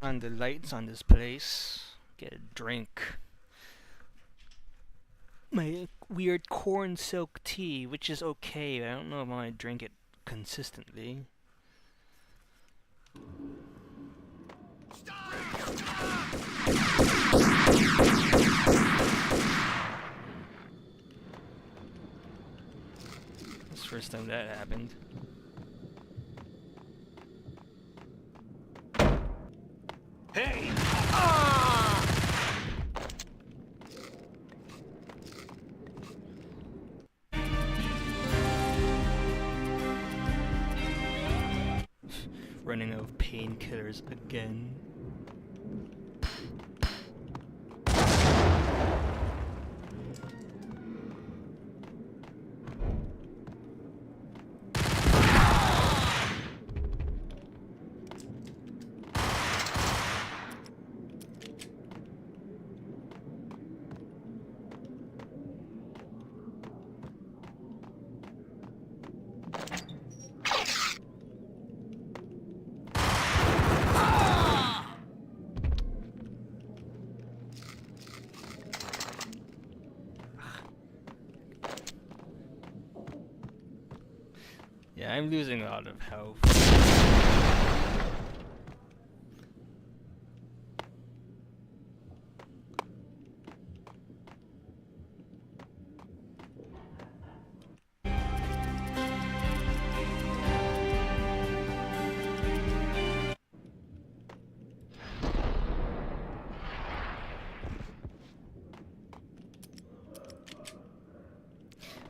On the lights on this place. Get a drink. My weird corn silk tea, which is okay, but I don't know if I want to drink it consistently. That's the first time that happened. Hey! running out of painkillers again. Yeah, I'm losing a lot of health.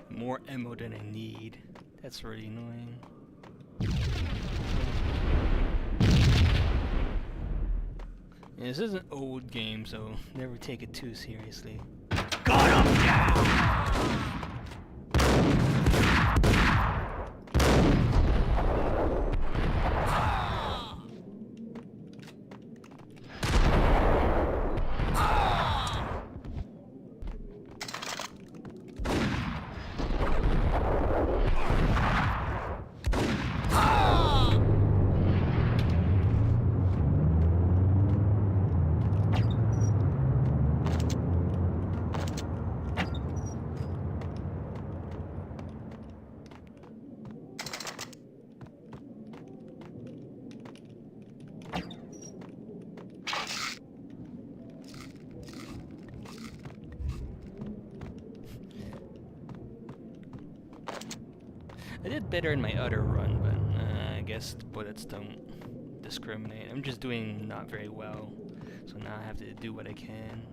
More ammo than I need. That's really annoying. Yeah, this is an old game, so never take it too seriously. Got him! I did better in my other run, but I guess the bullets don't discriminate. I'm just doing not very well, so now I have to do what I can.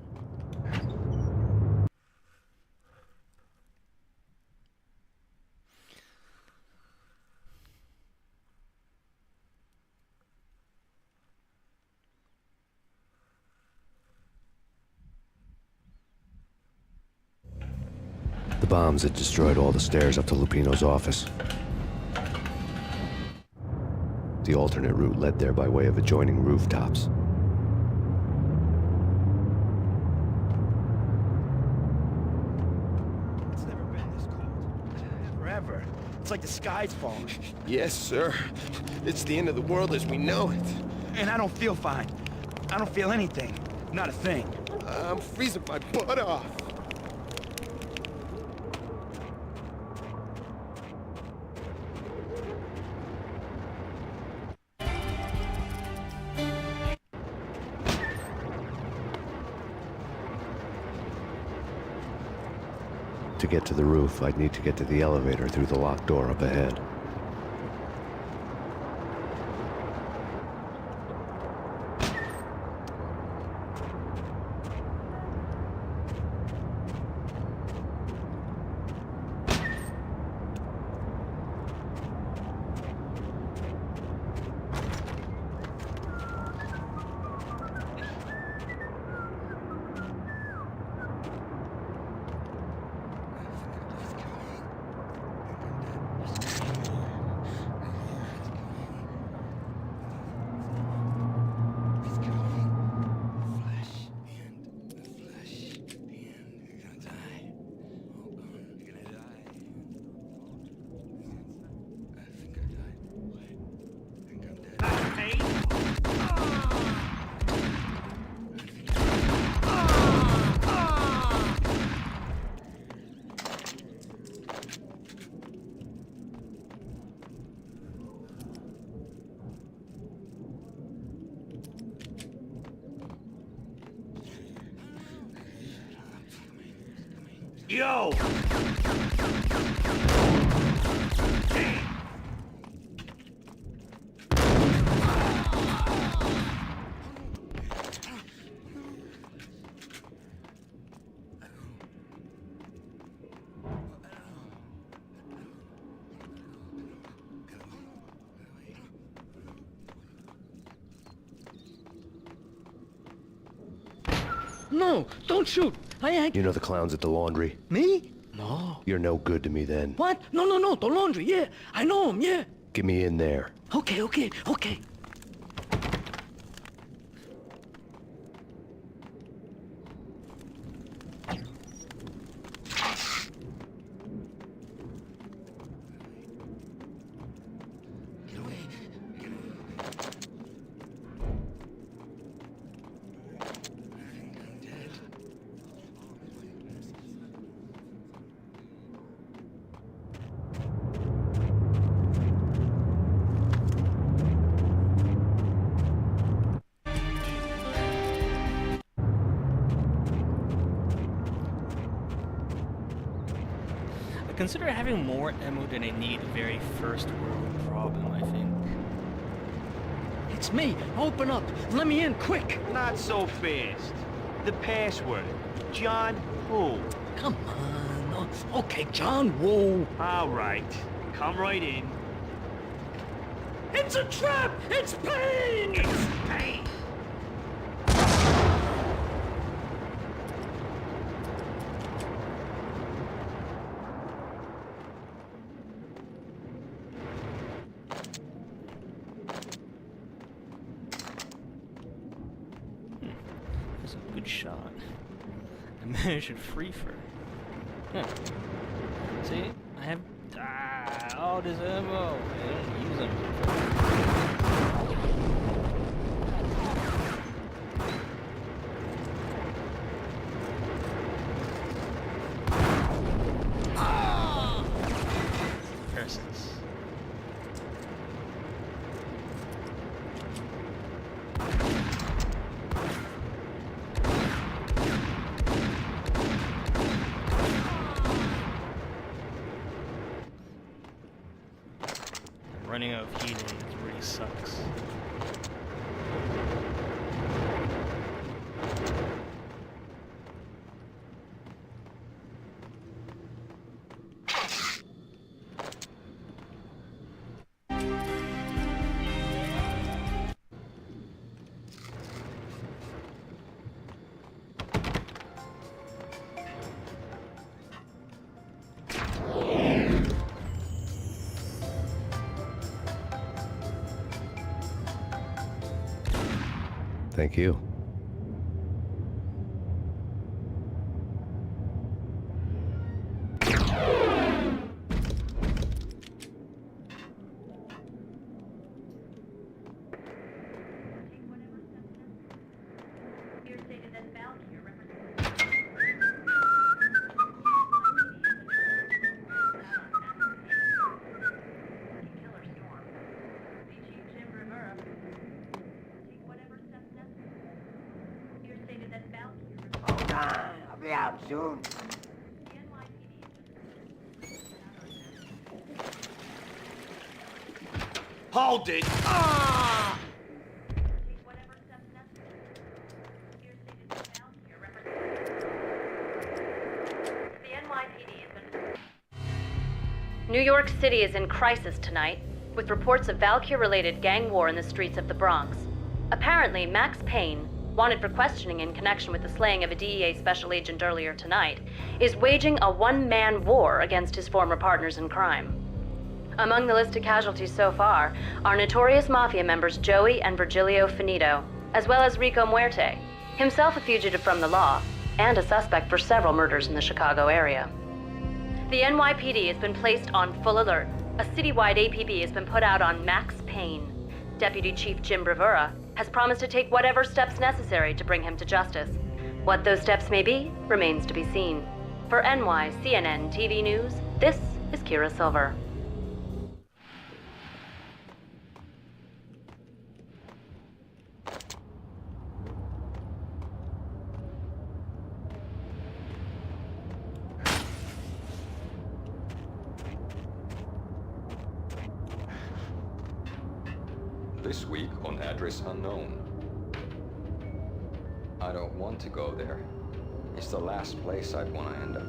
The bombs had destroyed all the stairs up to Lupino's office. The alternate route led there by way of adjoining rooftops. It's never been this cold. Forever. It's like the sky's falling. Yes, sir. It's the end of the world as we know it. And I don't feel fine. I don't feel anything. Not a thing. I'm freezing my butt off. To get to the roof, I'd need to get to the elevator through the locked door up ahead. Yo! no, don't shoot. I ain't... You know the clowns at the laundry? Me? No. You're no good to me then. What? No, the laundry, yeah. I know him, yeah. Get me in there. Okay. Consider having more ammo than I need. A very first world problem, I think. It's me. Open up. Let me in, quick. Not so fast. The password. John who? Come on. Okay, John Woo. All right. Come right in. It's a trap! It's Payne! It's Payne! That's a good shot. I managed to free for. See, I have all this ammo. I don't use them. Precedes. Running out of healing really sucks. Thank you. I'll be out soon. Hold it! Ah! New York City is in crisis tonight, with reports of Valkyr-related gang war in the streets of the Bronx. Apparently, Max Payne, wanted for questioning in connection with the slaying of a DEA special agent earlier tonight, is waging a one-man war against his former partners in crime. Among the listed casualties so far are notorious mafia members Joey and Virgilio Finito, as well as Rico Muerte, himself a fugitive from the law, and a suspect for several murders in the Chicago area. The NYPD has been placed on full alert. A citywide APB has been put out on Max Payne. Deputy Chief Jim Bravura has promised to take whatever steps necessary to bring him to justice. What those steps may be remains to be seen. For NYCNN TV News, this is Kira Silver. This week on Address Unknown. I don't want to go there. It's the last place I'd want to end up.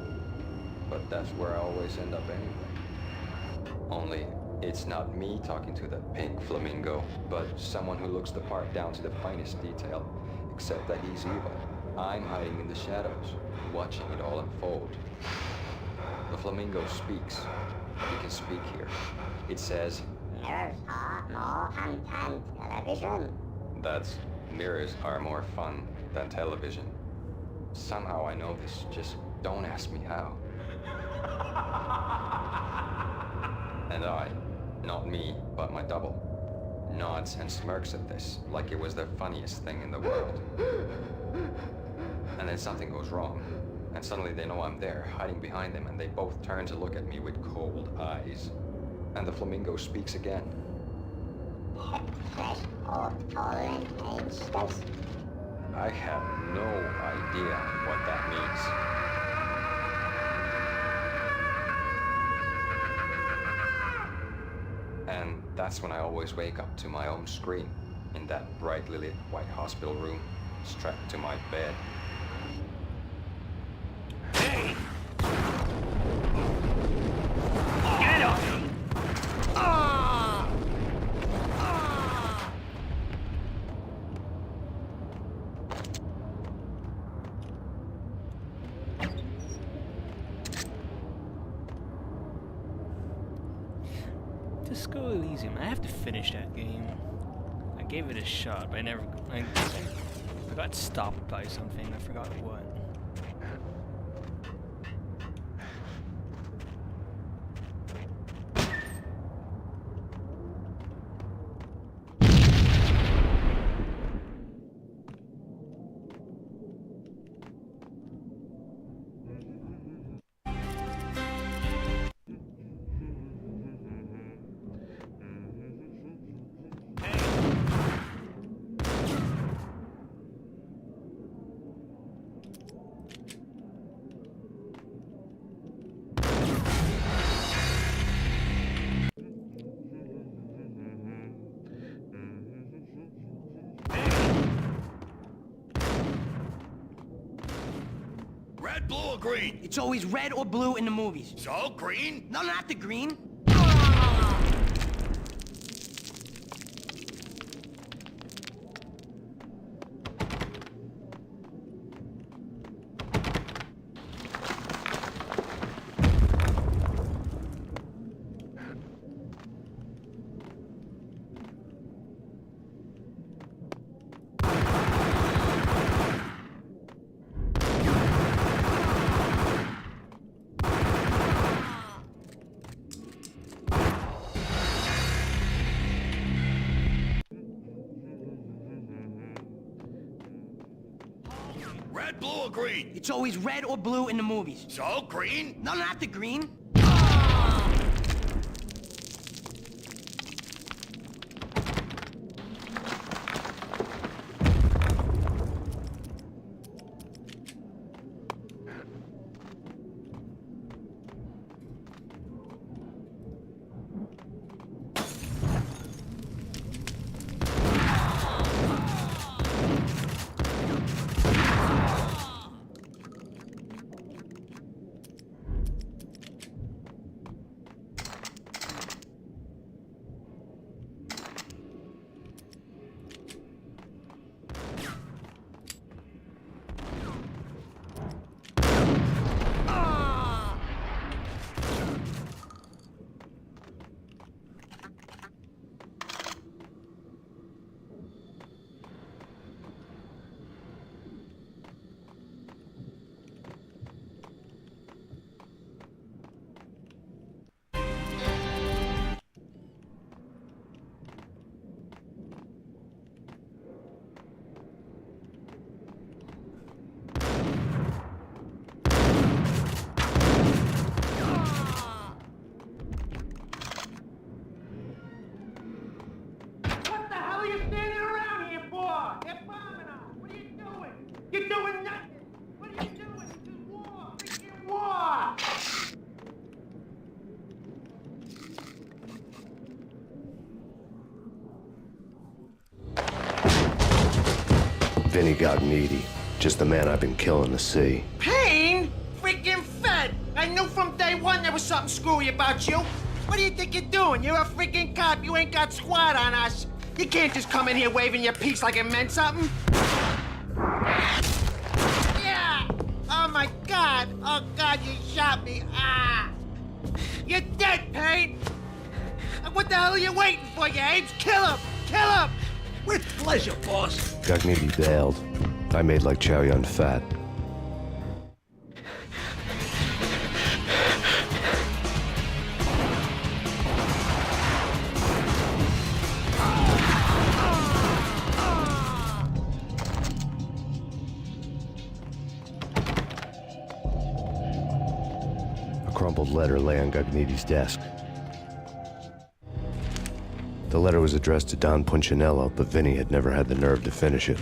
But that's where I always end up anyway. Only, it's not me talking to the pink flamingo, but someone who looks the part down to the finest detail, except that he's evil. I'm hiding in the shadows, watching it all unfold. The flamingo speaks. You can speak here. It says, Mirrors are more fun than television. that's mirrors are more fun than television. Somehow I know this, just don't ask me how. And I, not me, but my double, nods and smirks at this like it was the funniest thing in the world. And then something goes wrong, and suddenly they know I'm there, hiding behind them, and they both turn to look at me with cold eyes. And the flamingo speaks again. I have no idea what that means. And that's when I always wake up to my own scream in that brightly lit white hospital room, strapped to my bed. Hey! Get up! Just go Elysium. I have to finish that game. I gave it a shot, but I got stopped by something. I forgot what. Red, blue, or green? It's always red or blue in the movies. So, green? No, not the green. Red, blue, or green? It's always red or blue in the movies. So, green? No, not the green. You're doing nothing! What are you doing? This is war! Freaking war! Vinny got needy. Just the man I've been killing to see. Payne? Freaking fed! I knew from day one there was something screwy about you. What do you think you're doing? You're a freaking cop. You ain't got squad on us. You can't just come in here waving your piece like it meant something. my God! Oh, God, you shot me! Ah! You're dead, Payne! What the hell are you waiting for, you apes? Kill him! Kill him! With pleasure, boss. Gognitti bailed. I made like Chow Yun Fat. A crumpled letter lay on Gognitti's desk. The letter was addressed to Don Punchinello, but Vinny had never had the nerve to finish it.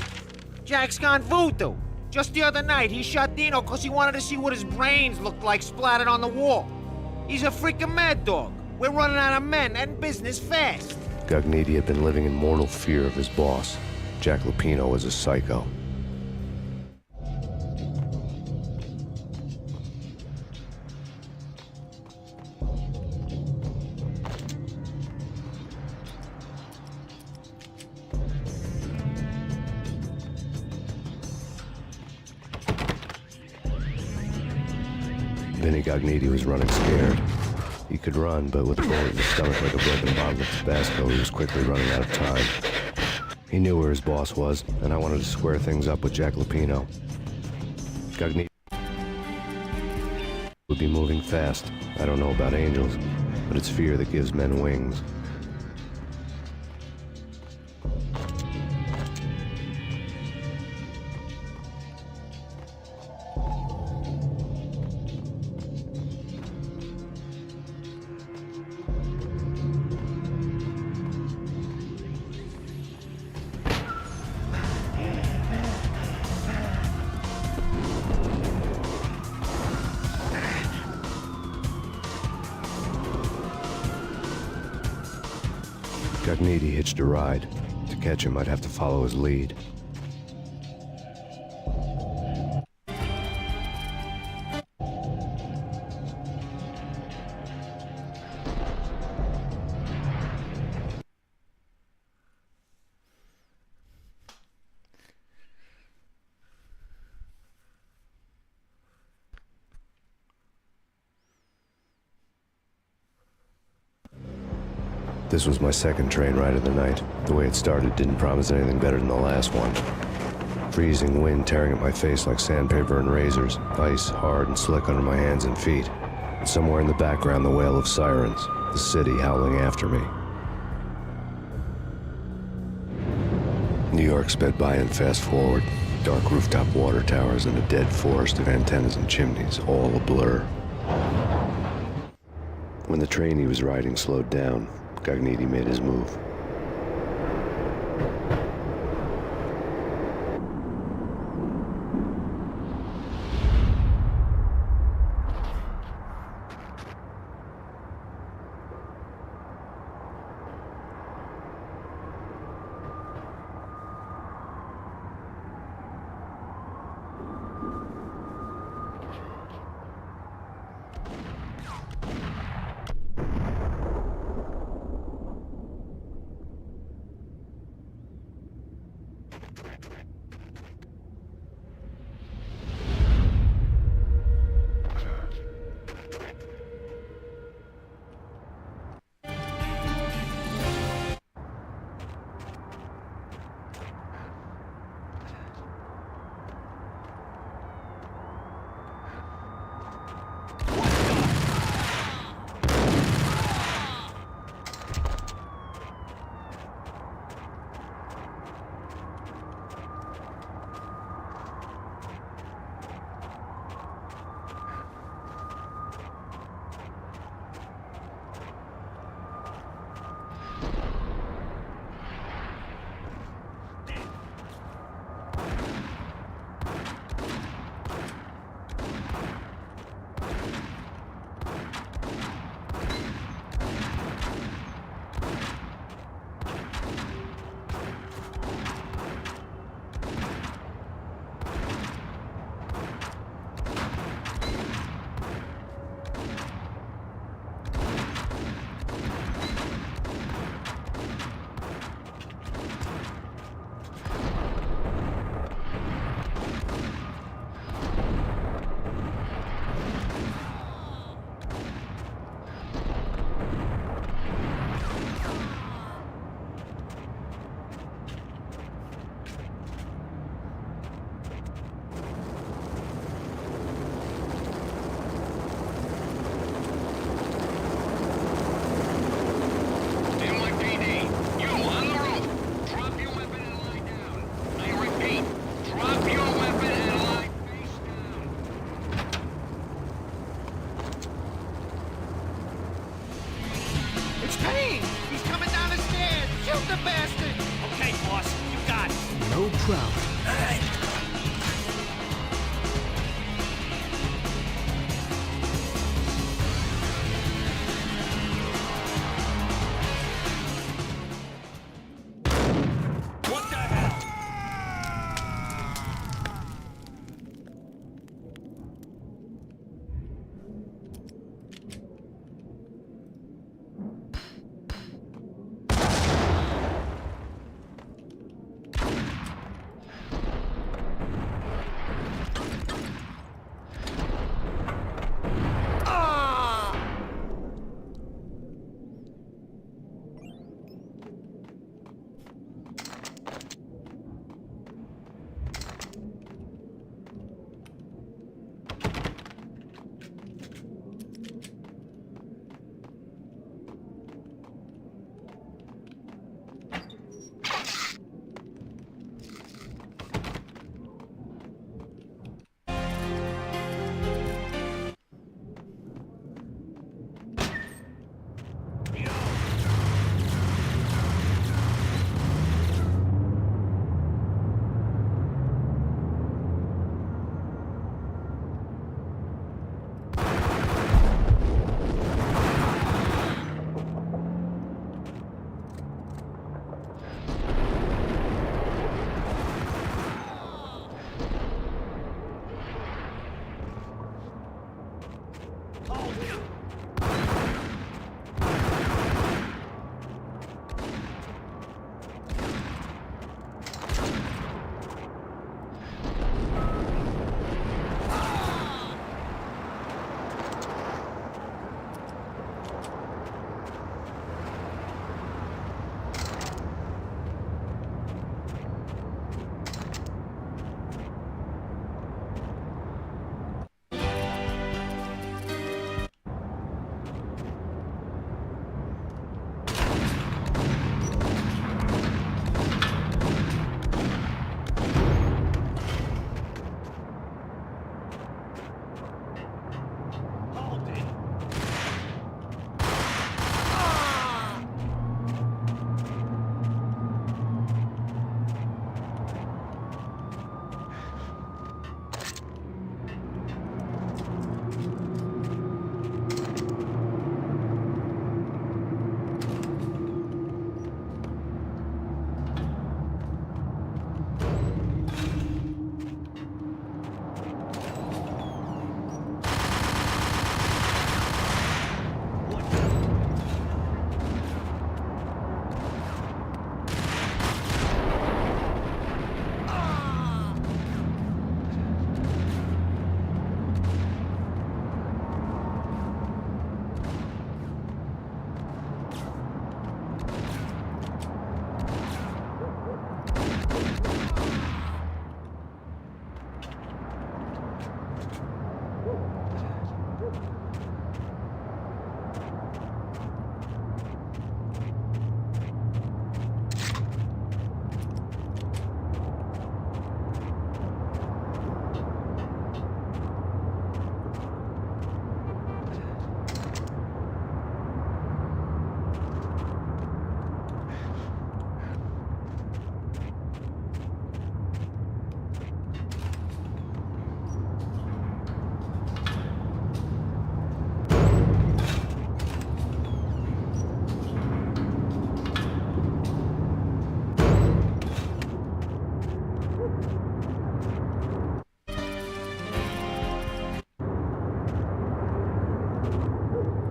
Jack's gone voodoo. Just the other night, he shot Dino because he wanted to see what his brains looked like splattered on the wall. He's a freaking mad dog. We're running out of men and business fast. Gognitti had been living in mortal fear of his boss. Jack Lupino was a psycho. Vinny Gognitti was running scared. He could run, but with a bullet in his stomach like a broken bottle of Tabasco, he was quickly running out of time. He knew where his boss was, and I wanted to square things up with Jack Lupino. Gognitti would be moving fast. I don't know about angels, but it's fear that gives men wings. Gognitti hitched a ride. To catch him, I'd have to follow his lead. This was my second train ride of the night. The way it started didn't promise anything better than the last one. Freezing wind tearing at my face like sandpaper and razors, ice hard and slick under my hands and feet. Somewhere in the background, the wail of sirens, the city howling after me. New York sped by in fast forward. Dark rooftop water towers and a dead forest of antennas and chimneys, all a blur. When the train he was riding slowed down, Gognitti made his move.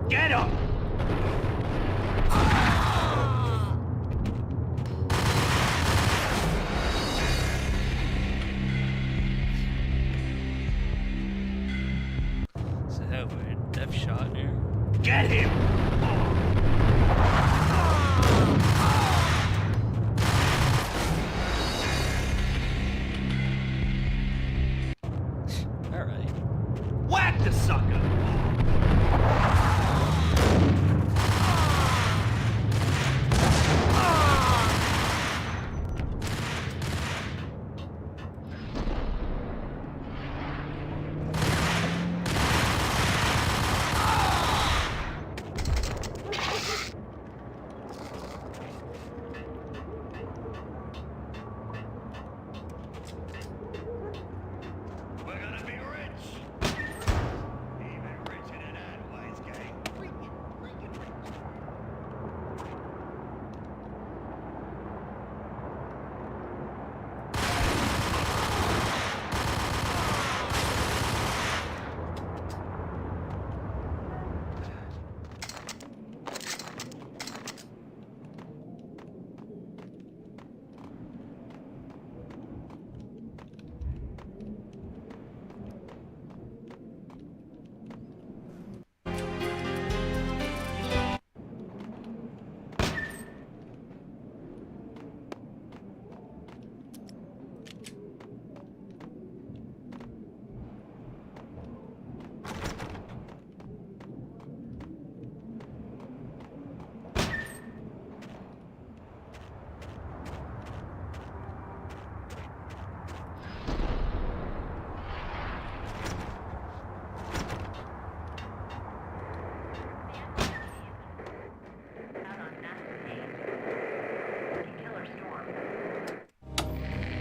Get him! So have a death shot here. Get him! Alright. Whack the sucker!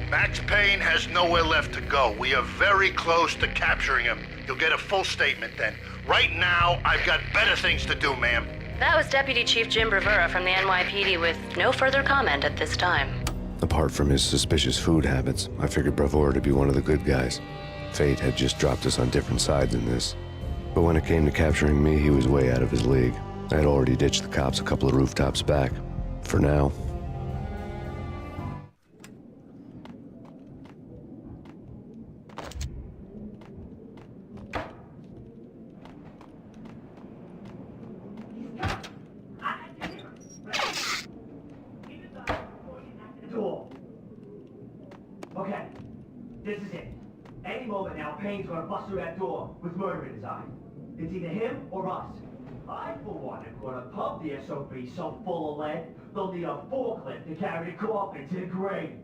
Max Payne has nowhere left to go. We are very close to capturing him. You'll get a full statement then. Right now, I've got better things to do, ma'am. That was Deputy Chief Jim Bravura from the NYPD with no further comment at this time. Apart from his suspicious food habits, I figured Bravura to be one of the good guys. Fate had just dropped us on different sides in this. But when it came to capturing me, he was way out of his league. I had already ditched the cops a couple of rooftops back. For now. Okay, this is it. Any moment now, Payne's gonna bust through that door with murder in his eye. It's either him or us. I, for one, am gonna pump the SOB so full of lead, they'll need a forklift to carry the coffin to the grave.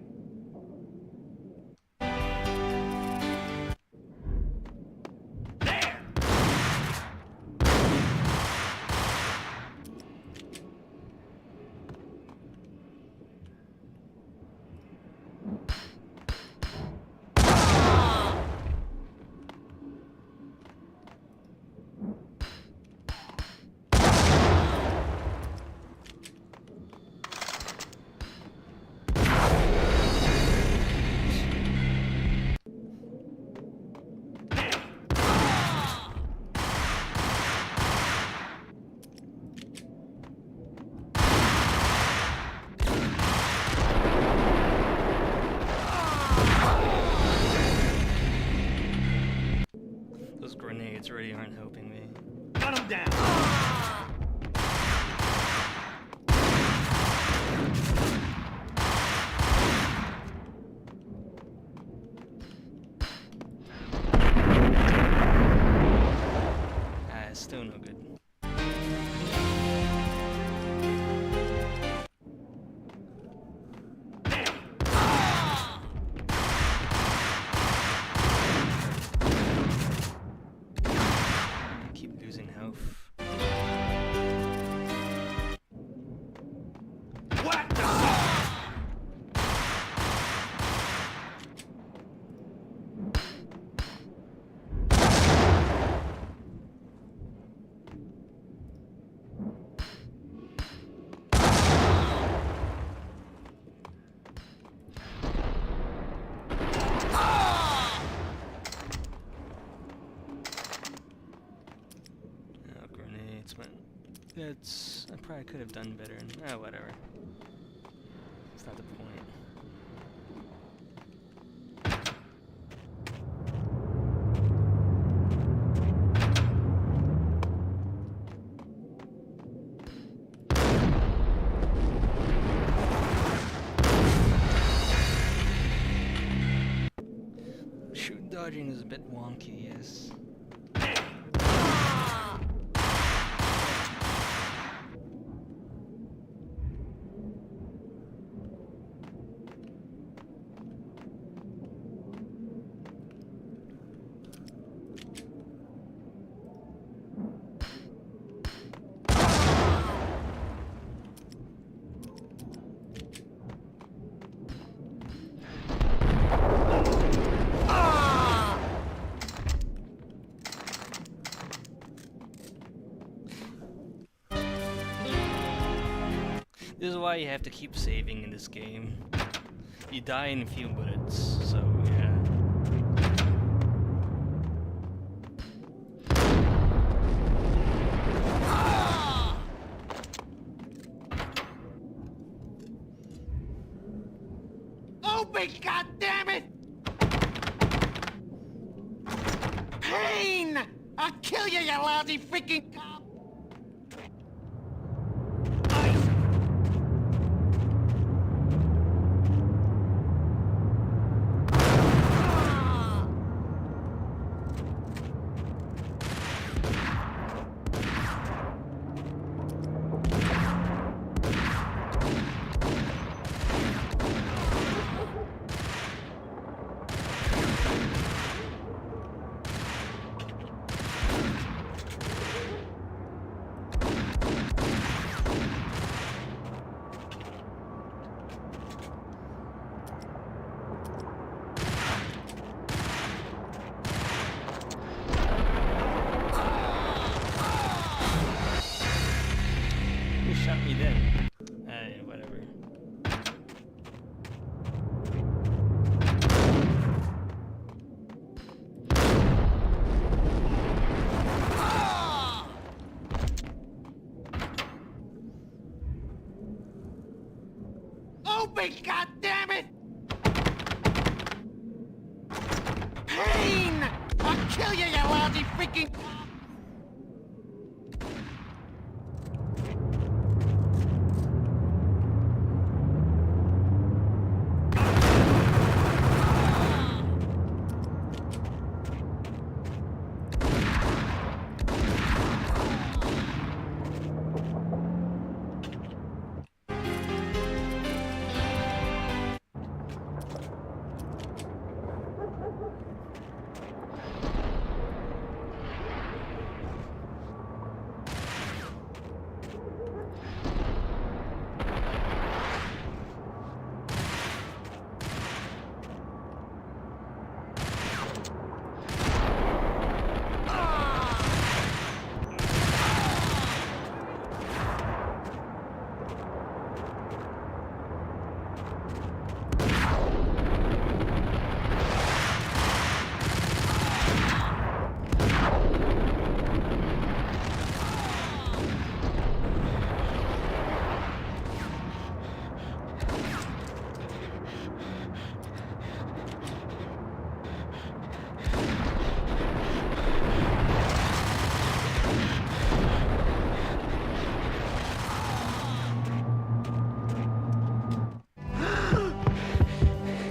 Those grenades really aren't helping me. Gun him down! Ah, it's still no good. Keep losing health. points, but it's... I probably could have done better. Whatever. It's not the point. Dodging is a bit wonky, yes. This is why you have to keep saving in this game. You die in a few bullets, so yeah. Open, goddammit! Payne! I'll kill you, you lousy freaking cop! Shot me then. Whatever. Open, goddammit! Payne! I'll kill you, you lousy freaking cop!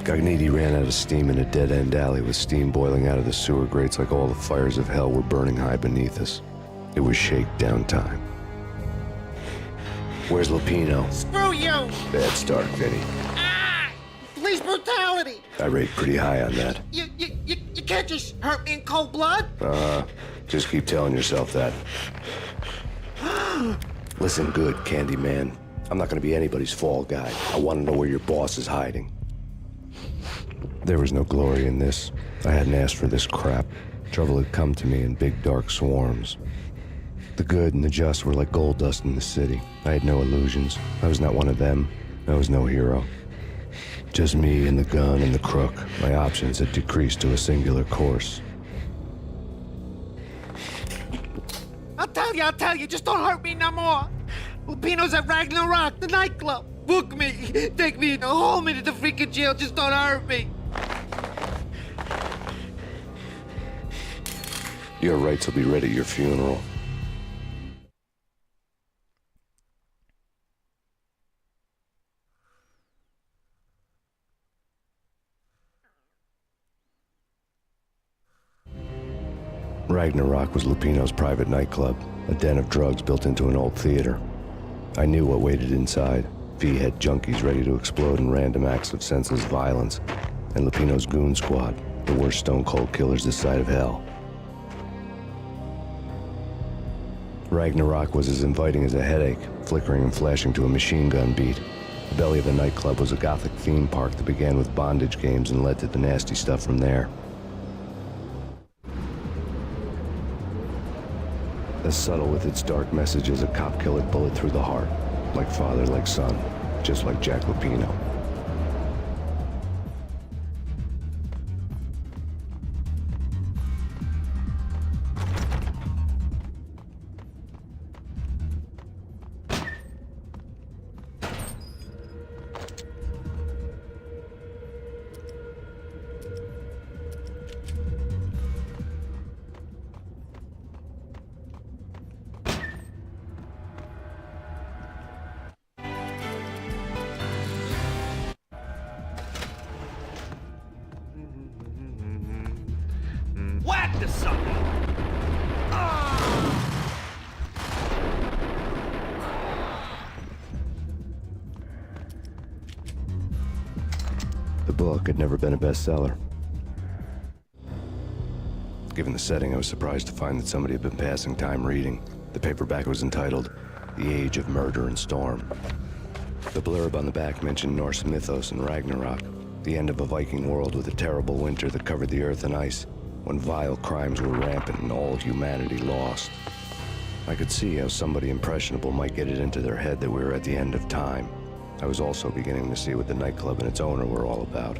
Gognitti ran out of steam in a dead-end alley with steam boiling out of the sewer grates like all the fires of hell were burning high beneath us. It was shakedown time. Where's Lupino? Screw you! Bad start, Vinny. Ah! Police brutality! I rate pretty high on that. You can't just hurt me in cold blood! Just keep telling yourself that. Listen good, Candyman. I'm not gonna be anybody's fall guy. I want to know where your boss is hiding. There was no glory in this. I hadn't asked for this crap. Trouble had come to me in big dark swarms. The good and the just were like gold dust in the city. I had no illusions. I was not one of them. I was no hero. Just me and the gun and the crook. My options had decreased to a singular course. I'll tell you, just don't hurt me no more. Lupino's at Ragnarok, the nightclub. Book me, take me, hold me to the freaking jail, just don't hurt me. Your rights will be read at your funeral. Ragnarok was Lupino's private nightclub, a den of drugs built into an old theater. I knew what waited inside. V-head junkies ready to explode in random acts of senseless violence, and Lupino's goon squad, the worst stone-cold killers this side of hell. Ragnarok was as inviting as a headache, flickering and flashing to a machine gun beat. The belly of the nightclub was a gothic theme park that began with bondage games and led to the nasty stuff from there. As subtle with its dark message as a cop-killer bullet through the heart. Like father, like son, just like Jack Lupino. Whack the sucker! The book had never been a bestseller. Given the setting, I was surprised to find that somebody had been passing time reading. The paperback was entitled, The Age of Murder and Storm. The blurb on the back mentioned Norse mythos and Ragnarok, the end of a Viking world with a terrible winter that covered the earth in ice, when vile crimes were rampant and all humanity lost. I could see how somebody impressionable might get it into their head that we were at the end of time. I was also beginning to see what the nightclub and its owner were all about.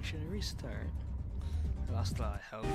Should I restart? I lost a lot of health.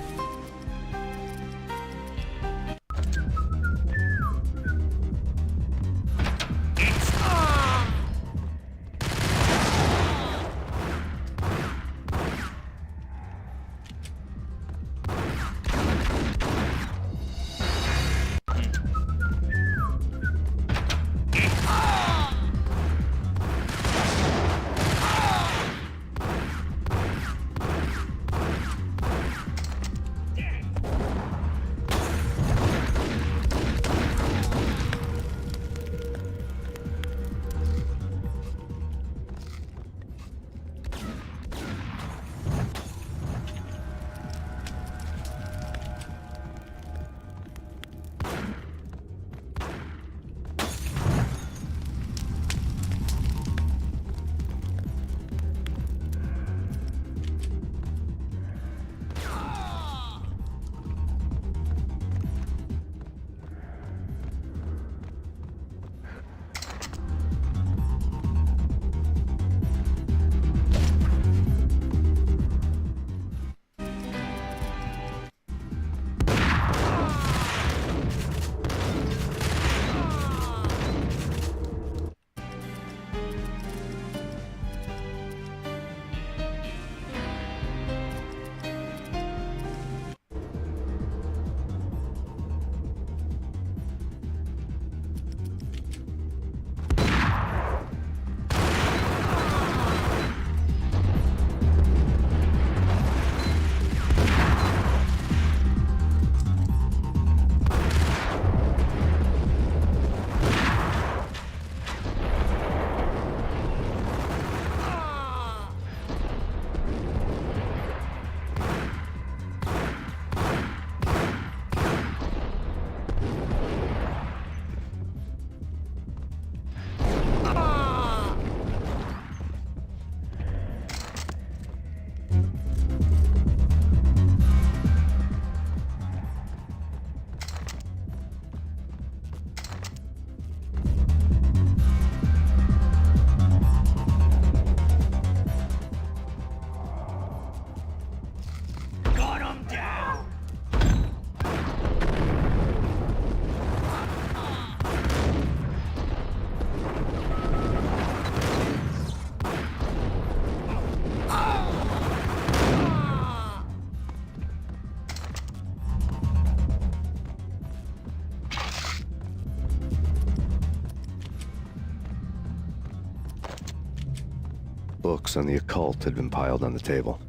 Books on the occult had been piled on the table.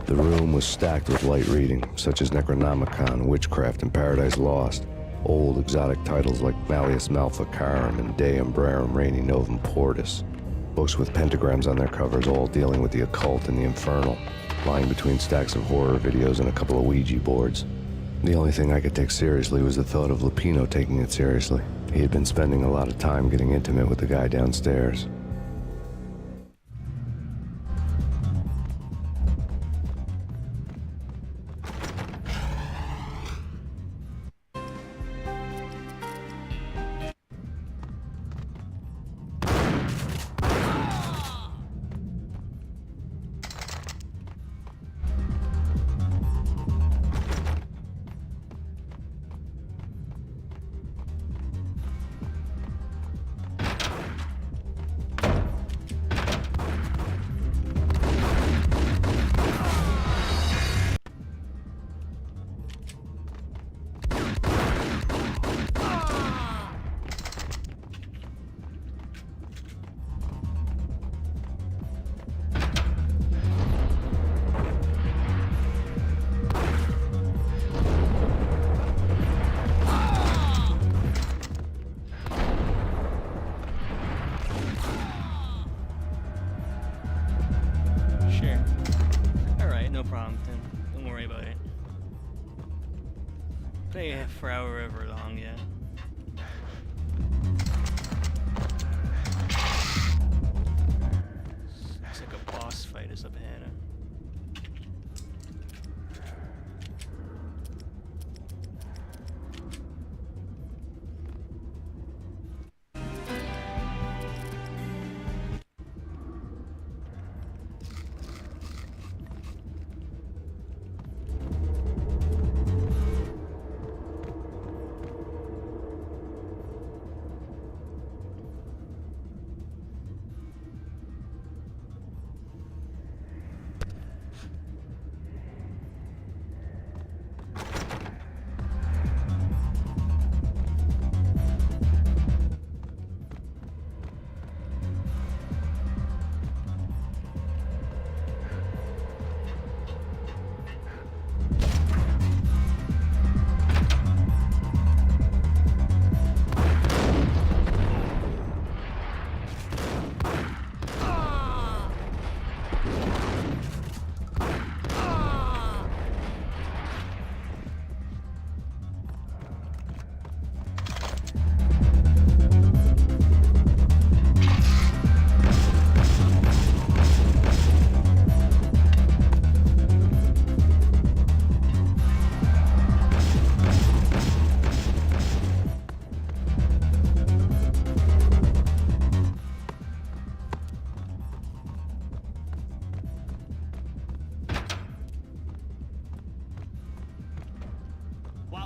The room was stacked with light reading, such as Necronomicon, Witchcraft, and Paradise Lost. Old exotic titles like Malleus Maleficarum and De Umbrarum Reini Novum Portus. Books with pentagrams on their covers, all dealing with the occult and the infernal, lying between stacks of horror videos and a couple of Ouija boards. The only thing I could take seriously was the thought of Lupino taking it seriously. He had been spending a lot of time getting intimate with the guy downstairs. Play for however long, yeah. Looks like a boss fight is up ahead.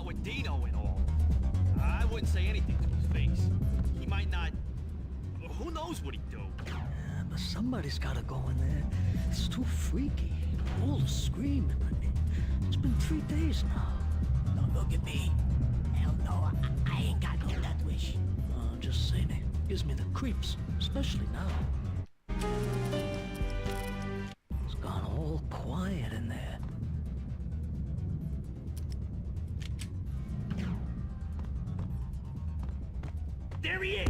With Dino and all, I wouldn't say anything to his face. He might not. Who knows what he'd do? Yeah, but somebody's gotta go in there. It's too freaky. All the screaming. It's been 3 days now. Don't look at me. Hell no, I ain't got no death wish. Just saying it gives me the creeps, especially now. It's gone all quiet in there. There he is!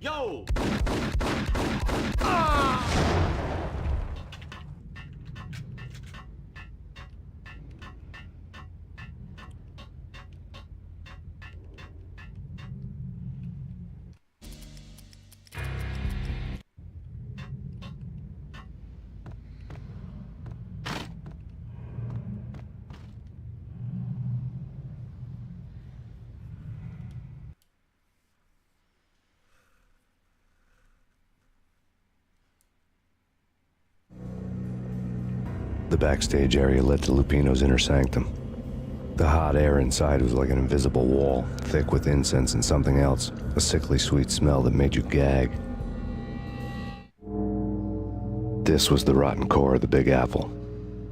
Yo! The backstage area led to Lupino's inner sanctum. The hot air inside was like an invisible wall, thick with incense and something else, a sickly sweet smell that made you gag. This was the rotten core of the Big Apple.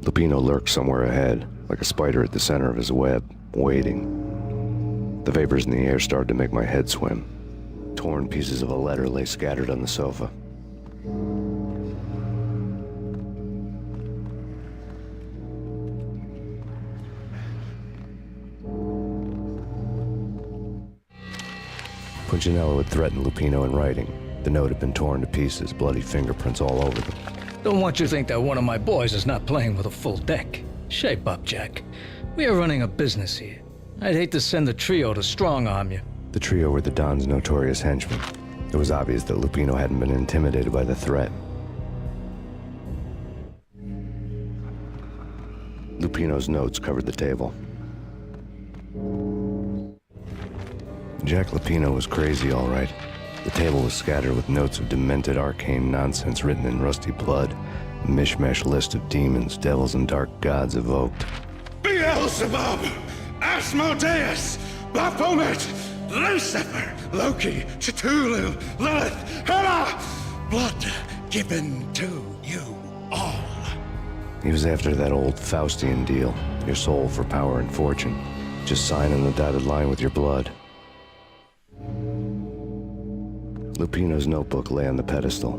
Lupino lurked somewhere ahead, like a spider at the center of his web, waiting. The vapors in the air started to make my head swim. Torn pieces of a letter lay scattered on the sofa. Punchinello had threatened Lupino in writing. The note had been torn to pieces, bloody fingerprints all over them. Don't want you to think that one of my boys is not playing with a full deck. Shape up, Jack. We are running a business here. I'd hate to send the trio to strong-arm you. The trio were the Don's notorious henchmen. It was obvious that Lupino hadn't been intimidated by the threat. Lupino's notes covered the table. Jack Lupino was crazy, all right. The table was scattered with notes of demented arcane nonsense written in rusty blood, a mishmash list of demons, devils, and dark gods evoked. Beelzebub, Asmodeus, Baphomet, Lucifer, Loki, Cthulhu, Lilith, Hela, blood given to you all. He was after that old Faustian deal, your soul for power and fortune. Just sign on the dotted line with your blood. Lupino's notebook lay on the pedestal.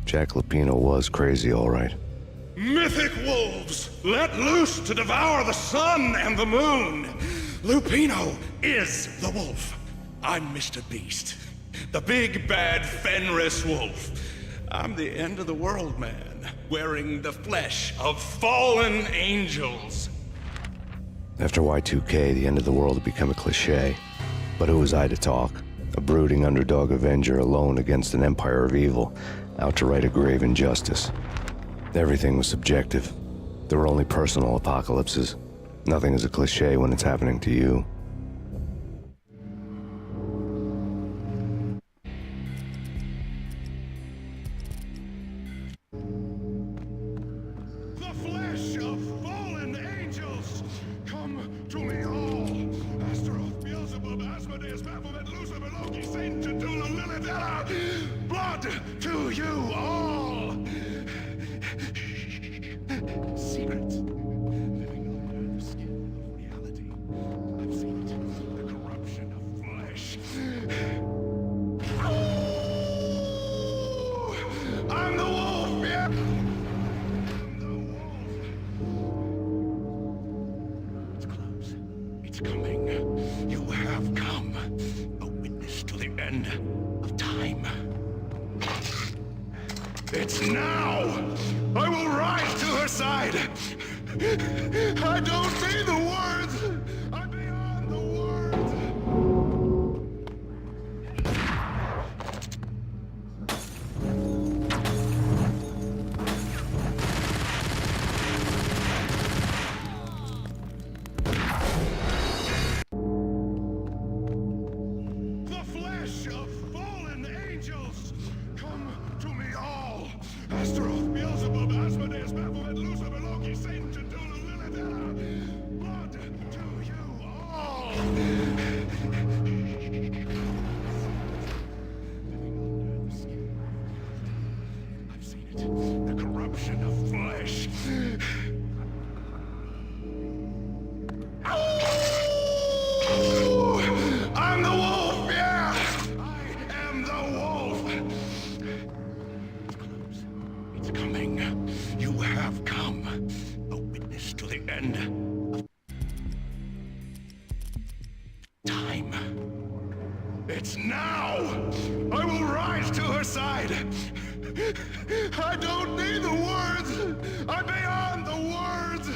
Jack Lupino was crazy, all right. Mythic wolves, let loose to devour the sun and the moon. Lupino is the wolf. I'm Mr. Beast, the big bad Fenris wolf. I'm the end of the world man, wearing the flesh of fallen angels. After Y2K, the end of the world had become a cliché. But who was I to talk? A brooding underdog avenger alone against an empire of evil, out to right a grave injustice. Everything was subjective. There were only personal apocalypses. Nothing is a cliché when it's happening to you. The flesh of fallen angels, come to me all. Astaroth, Beelzebub, Asmodeus, Baphomet, Lucifer, Loki, Satan, Cthulhu, Lilith, Hela, blood to you all. Secret. Living under the skin of reality. I've seen it. The corruption of flesh. Oh! I'm the wolf, yeah! It's coming. You have come. A witness to the end of time. It's now! I will rise to her side! I don't need the words! I'm beyond the words! The flesh of fallen angels, come to me all. Astaroth, Beelzebub, Asmodeus, Baphomet, Lucifer, Loki, Satan, Cthulhu, Lilith, Hela, blood to you all. I've seen it. The corruption of flesh. Oh! I'm the wolf, yeah! I am the wolf! It's close. It's coming. You have come. A witness to the end of time. It's now! I will rise to her side! I don't need the words! I'm beyond the words!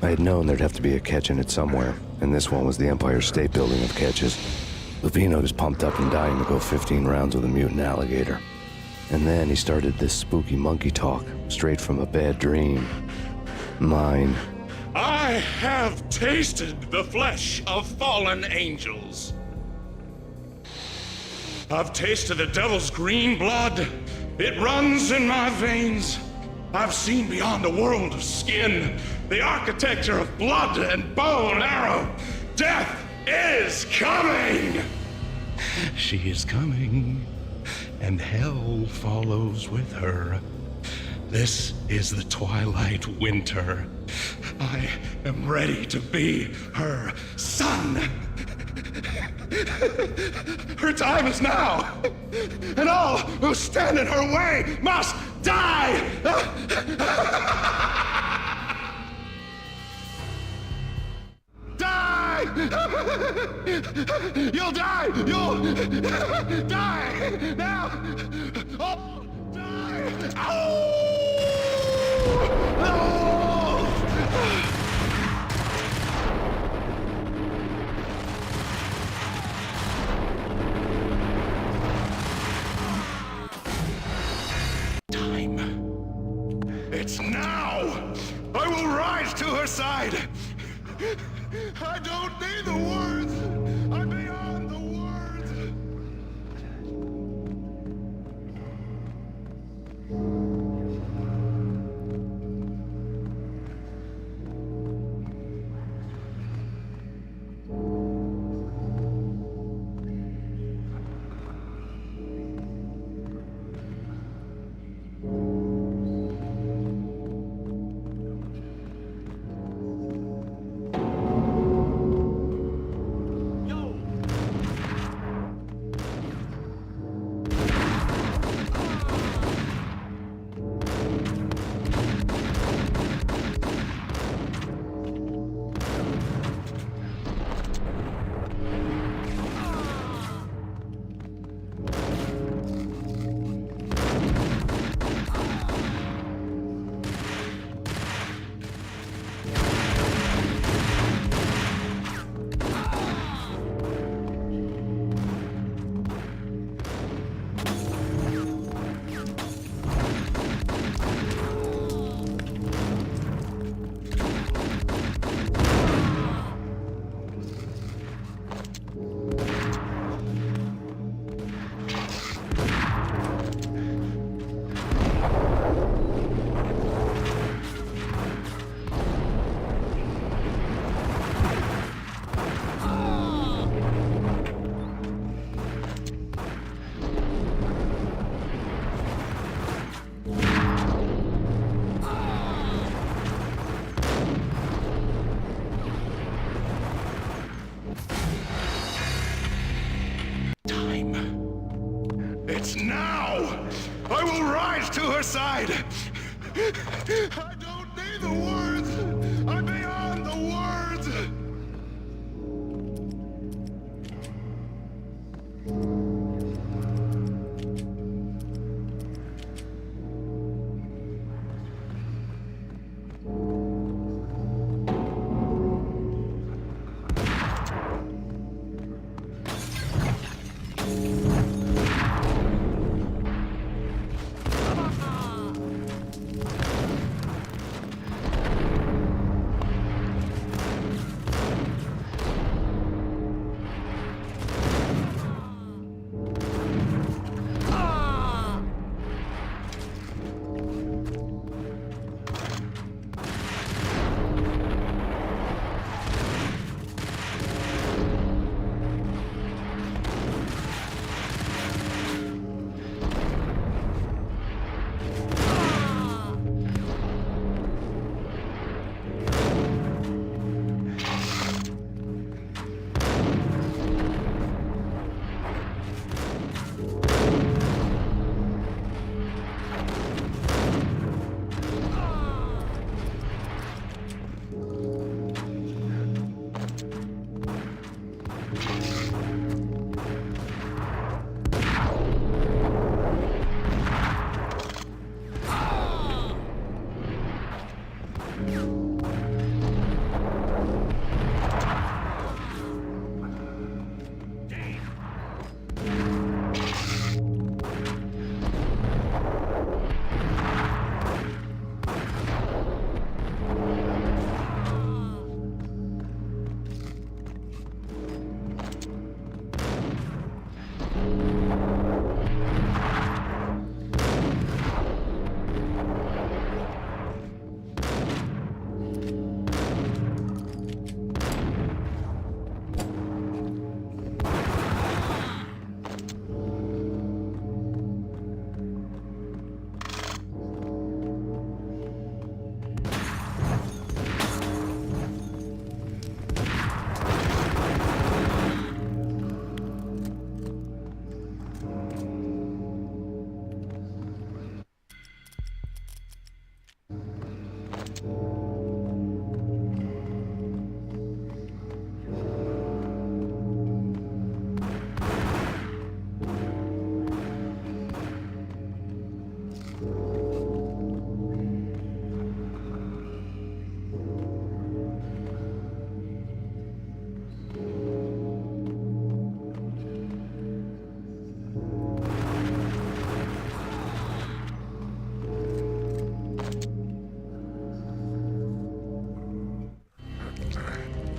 I had known there'd have to be a catch in it somewhere, and this one was the Empire State Building of catches. Lupino was pumped up and dying to go 15 rounds with a mutant alligator. And then he started this spooky monkey talk, straight from a bad dream. Mine. I have tasted the flesh of fallen angels. I've tasted the devil's green blood. It runs in my veins. I've seen beyond a world of skin, the architecture of blood and bow and arrow. Death is coming! She is coming, and hell follows with her. This is the twilight winter. I am ready to be her son. Her time is now, and all who stand in her way must die! Die! You'll die! You'll die! Now! Oh, die! It's now! I will rise to her side! I don't need the words! I'm beyond the words! units now! I will rise to her side! I don't need the words! I'm beyond the words!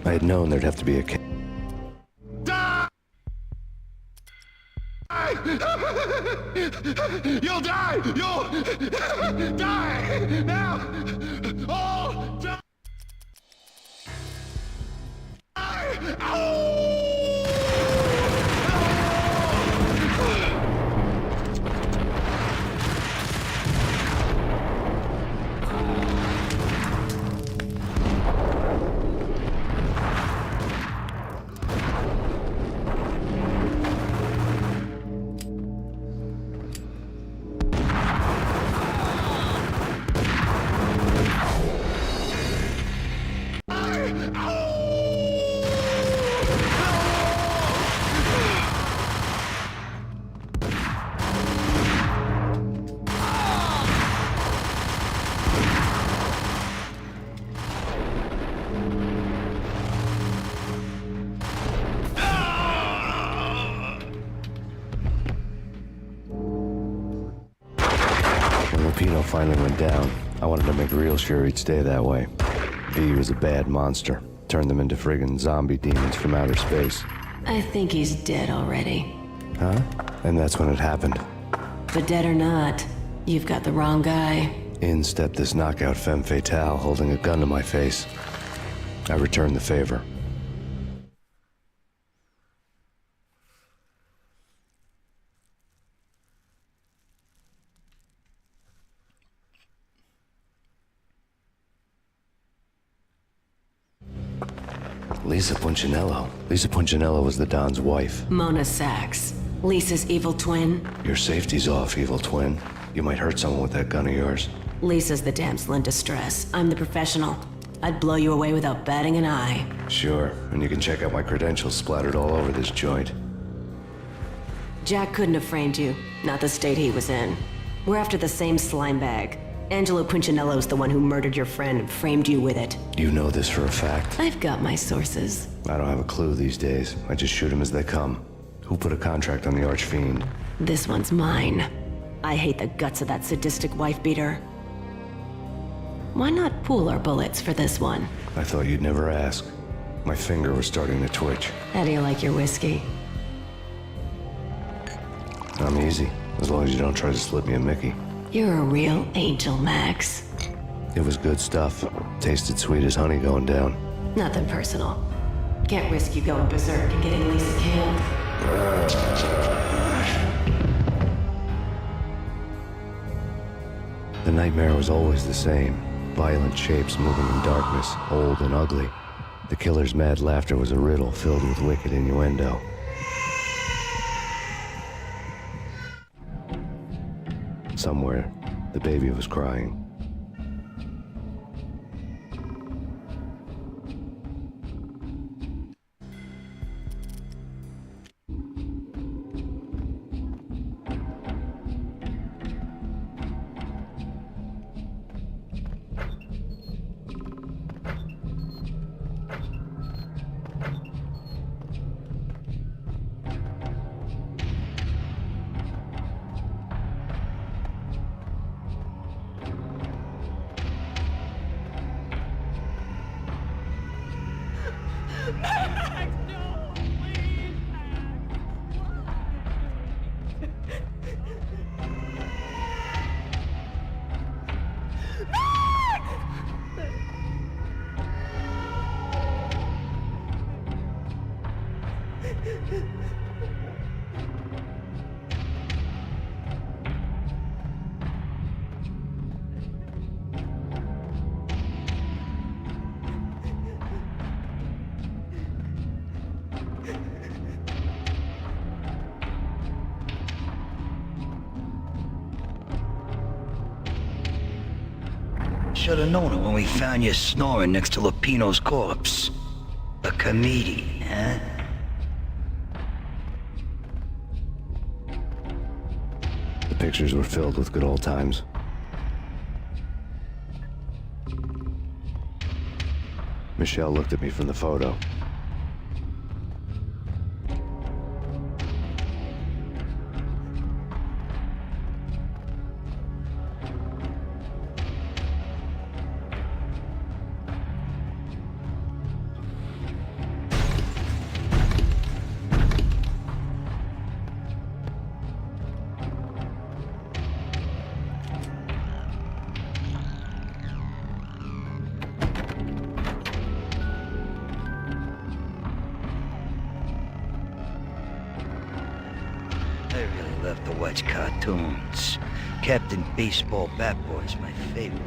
I had known there'd have to be a Die! You'll die! You'll die! Now! All die! Ow! When finally went down, I wanted to make real sure he'd stay that way. V was a bad monster. Turned them into friggin' zombie demons from outer space. I think he's dead already. Huh? And that's when it happened. But dead or not, you've got the wrong guy. In stepped this knockout femme fatale holding a gun to my face. I returned the favor. Lisa Punchinello. Lisa Punchinello was the Don's wife. Mona Sachs. Lisa's evil twin. Your safety's off, evil twin. You might hurt someone with that gun of yours. Lisa's the damsel in distress. I'm the professional. I'd blow you away without batting an eye. Sure, and you can check out my credentials splattered all over this joint. Jack couldn't have framed you. Not the state he was in. We're after the same slime bag. Angelo Punchinello's the one who murdered your friend and framed you with it. You know this for a fact. I've got my sources. I don't have a clue these days. I just shoot them as they come. Who put a contract on the Archfiend? This one's mine. I hate the guts of that sadistic wife-beater. Why not pool our bullets for this one? I thought you'd never ask. My finger was starting to twitch. How do you like your whiskey? I'm easy, as long as you don't try to slip me a Mickey. You're a real angel, Max. It was good stuff. Tasted sweet as honey going down. Nothing personal. Can't risk you going berserk and getting Lisa killed. The nightmare was always the same. Violent shapes moving in darkness, old and ugly. The killer's mad laughter was a riddle filled with wicked innuendo. Somewhere, the baby was crying. Should have known it when we found you snoring next to Lupino's corpse. A comedian, huh? The pictures were filled with good old times. Michelle looked at me from the photo. I really love to watch cartoons. Captain Baseball Bat Boy's my favorite.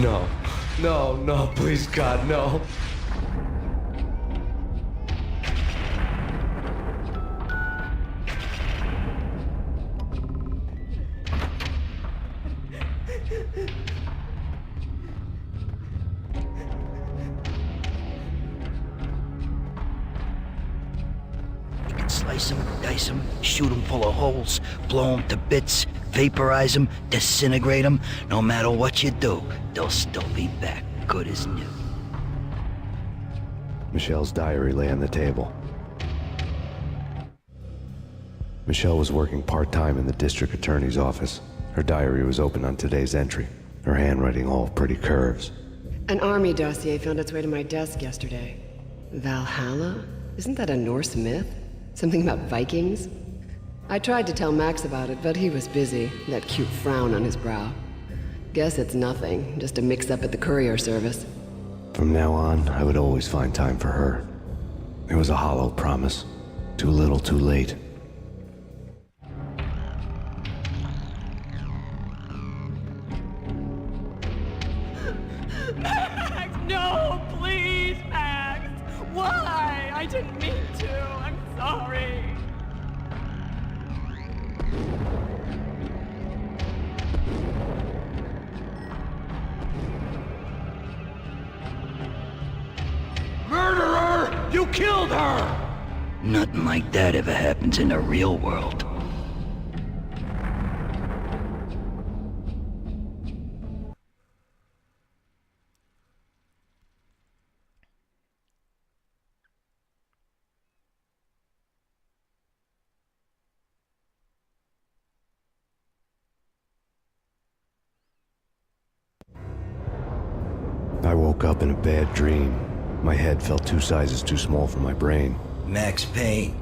No. No, no, please, God, no. You can slice them, dice them, shoot them full of holes, blow them to bits, vaporize them, disintegrate them. No matter what you do, they'll still be back, good as new. Michelle's diary lay on the table. Michelle was working part-time in the district attorney's office. Her diary was open on today's entry, her handwriting all pretty curves. An army dossier found its way to my desk yesterday. Valhalla? Isn't that a Norse myth? Something about Vikings? I tried to tell Max about it, but he was busy, that cute frown on his brow. Guess it's nothing, just a mix-up at the courier service. From now on, I would always find time for her. It was a hollow promise. Too little, too late. Max, no, please, Max! Why? I didn't mean to. I'm sorry. Murderer! You killed her! Nothing like that ever happens in the real world. I woke up in a bad dream. My head felt 2 sizes too small for my brain. Max Payne.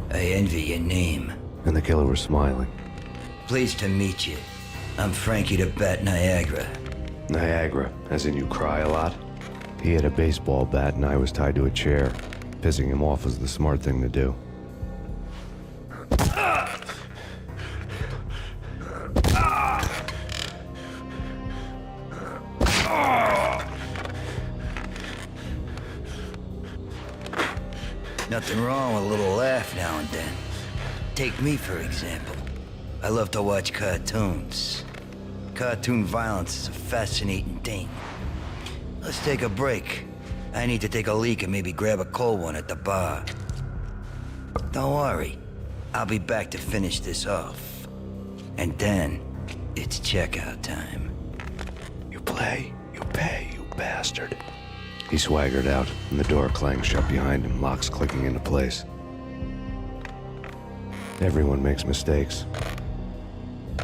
I envy your name. And the killer was smiling. Pleased to meet you. I'm Frankie the Bat Niagara. Niagara, as in you cry a lot? He had a baseball bat and I was tied to a chair. Pissing him off was the smart thing to do. Nothing wrong with a little laugh now and then. Take me, for example. I love to watch cartoons. Cartoon violence is a fascinating thing. Let's take a break. I need to take a leak and maybe grab a cold one at the bar. Don't worry. I'll be back to finish this off. And then, it's checkout time. You play, you pay, you bastard. He swaggered out, and the door clanged shut behind him, locks clicking into place. Everyone makes mistakes.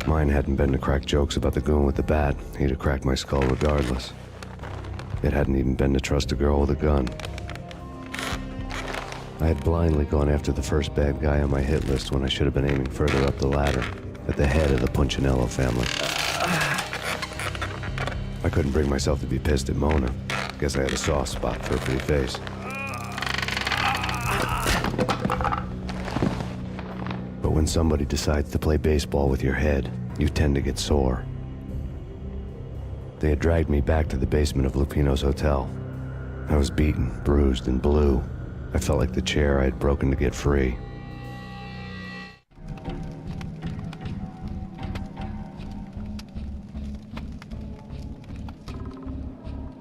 Mine hadn't been to crack jokes about the goon with the bat. He'd have cracked my skull regardless. It hadn't even been to trust a girl with a gun. I had blindly gone after the first bad guy on my hit list when I should have been aiming further up the ladder, at the head of the Punchinello family. I couldn't bring myself to be pissed at Mona. Guess I had a soft spot for her pretty face. But when somebody decides to play baseball with your head, you tend to get sore. They had dragged me back to the basement of Lupino's hotel. I was beaten, bruised, and blue. I felt like the chair I had broken to get free.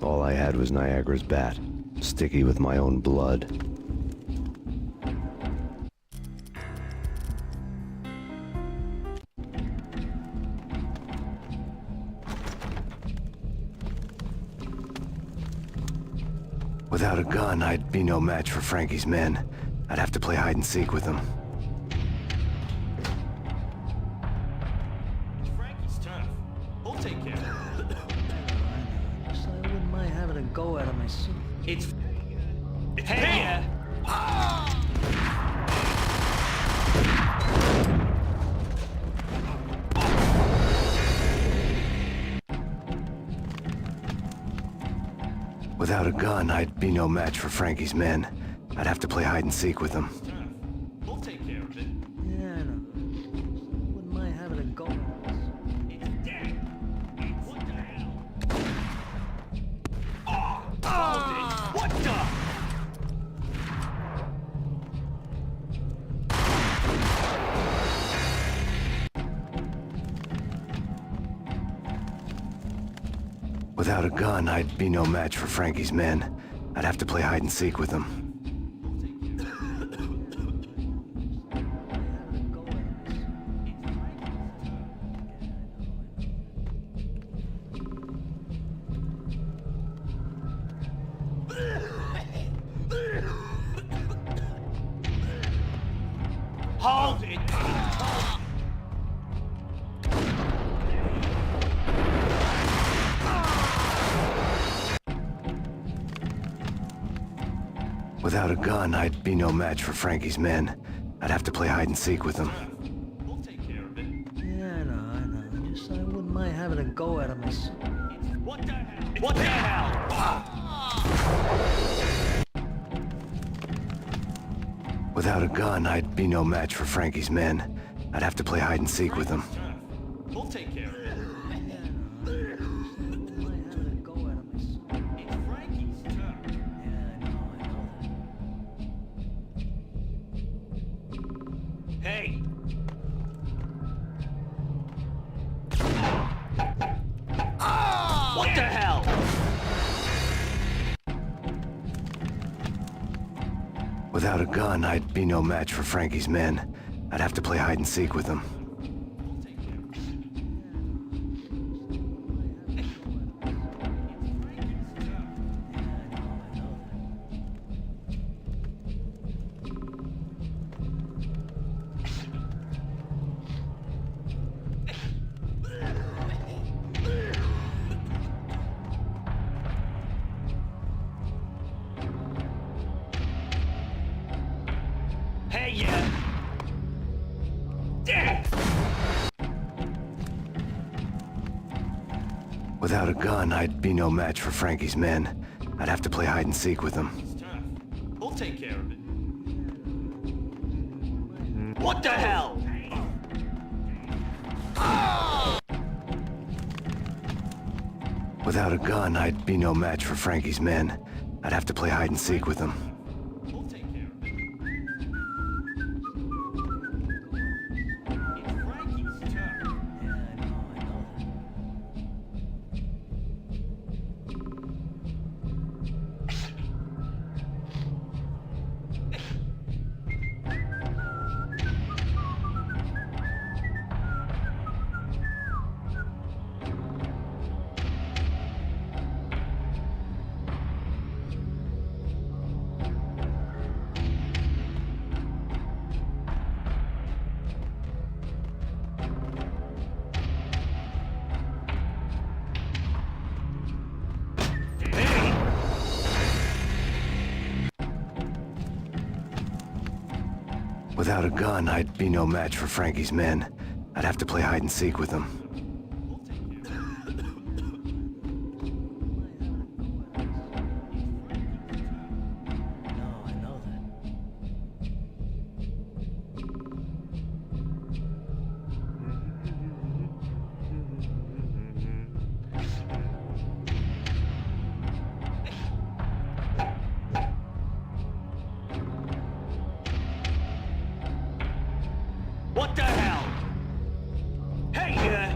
All I had was Niagara's bat, sticky with my own blood. Without a gun, I'd be no match for Frankie's men. I'd have to play hide and seek with them. Frankie's tough. We'll take care of it. I wouldn't mind having a go at him myself. It's Payne! Without a gun, I'd be no match for Frankie's men. I'd have to play hide and seek with them. We'll take care of it. Yeah, I know. Wouldn't mind having a go at him. It's dead. What the hell? Without a gun, I'd be no match for Frankie's men. I'd have to play hide and seek with them. Hold it! Without a gun, I'd be no match for Frankie's men. I'd have to play hide and seek with them. Yeah, I know. Just I wouldn't mind having a go at him myself. What the hell? What the hell? Without a gun, I'd be no match for Frankie's men. I'd have to play hide and seek with them. We'll take care of it. Hey! What the hell? Without a gun, I'd be no match for Frankie's men. I'd have to play hide and seek with them. Hey, yeah! Damn! Without a gun, I'd be no match for Frankie's men. I'd have to play hide and seek with them. We'll take care of it. What the hell? Without a gun, I'd be no match for Frankie's men. I'd have to play hide and seek with them. Without a gun, I'd be no match for Frankie's men. I'd have to play hide and seek with them. What the hell? Hey, yeah!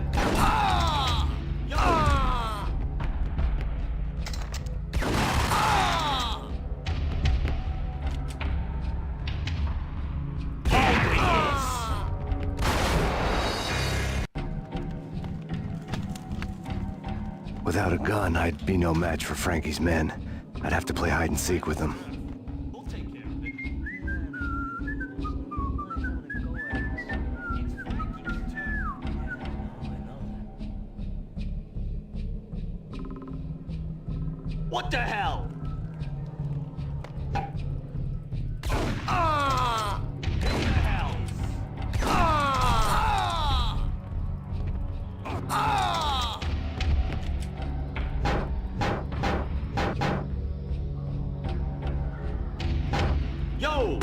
Without a gun, I'd be no match for Frankie's men. I'd have to play hide and seek with them. What the hell? Yo!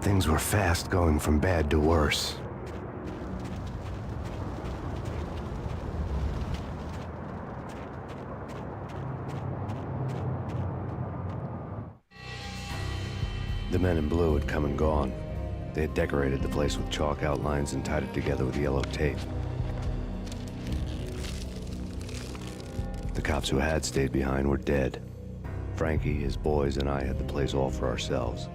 Things were fast going from bad to worse. The men in blue had come and gone. They had decorated the place with chalk outlines and tied it together with yellow tape. The cops who had stayed behind were dead. Frankie, his boys, and I had the place all for ourselves.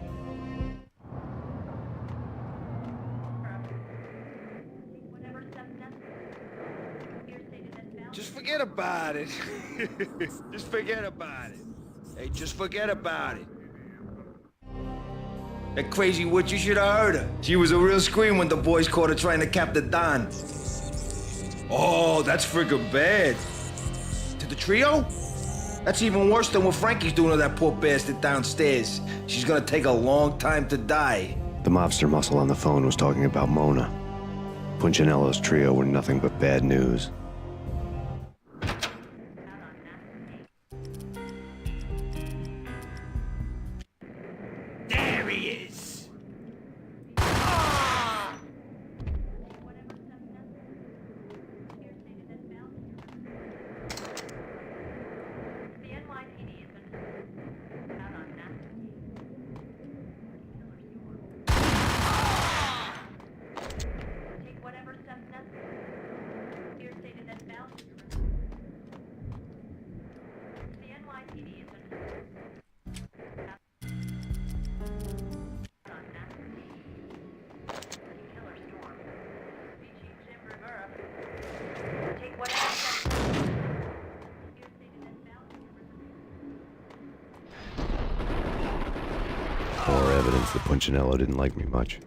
Just forget about it. Just forget about it. Hey, just forget about it. That crazy witch, you should have heard her. She was a real scream when the boys caught her trying to cap the Don. Oh, that's friggin' bad. To the trio? That's even worse than what Frankie's doing to that poor bastard downstairs. She's gonna take a long time to die. The mobster muscle on the phone was talking about Mona. Punchinello's trio were nothing but bad news. There he is! More evidence that Punchinello didn't like me much.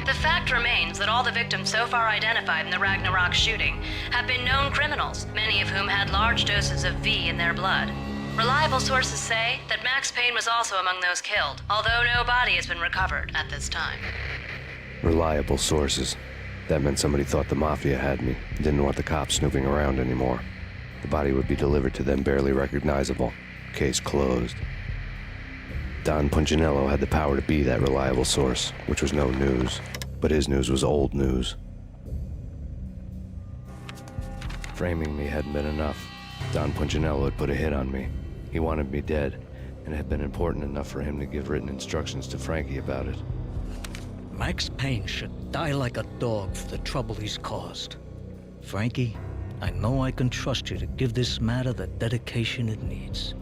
The fact remains that all the victims so far identified in the Ragnarok shooting have been known criminals, many of whom had large doses of V in their blood. Reliable sources say that Max Payne was also among those killed, although no body has been recovered at this time. Reliable sources. That meant somebody thought the Mafia had me, didn't want the cops snooping around anymore. The body would be delivered to them barely recognizable. Case closed. Don Punchinello had the power to be that reliable source, which was no news. But his news was old news. Framing me hadn't been enough. Don Punchinello had put a hit on me. He wanted me dead, and it had been important enough for him to give written instructions to Frankie about it. Max Payne should die like a dog for the trouble he's caused. Frankie, I know I can trust you to give this matter the dedication it needs.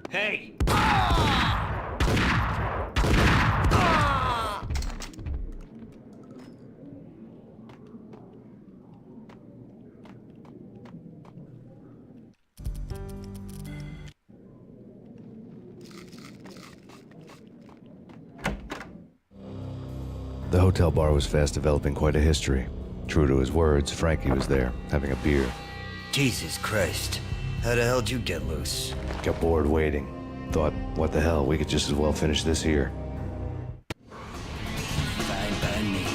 Hey! The hotel bar was fast developing quite a history. True to his words, Frankie was there, having a beer. Jesus Christ. How the hell'd you get loose? Got bored waiting. Thought, what the hell, we could just as well finish this here. Fine by me.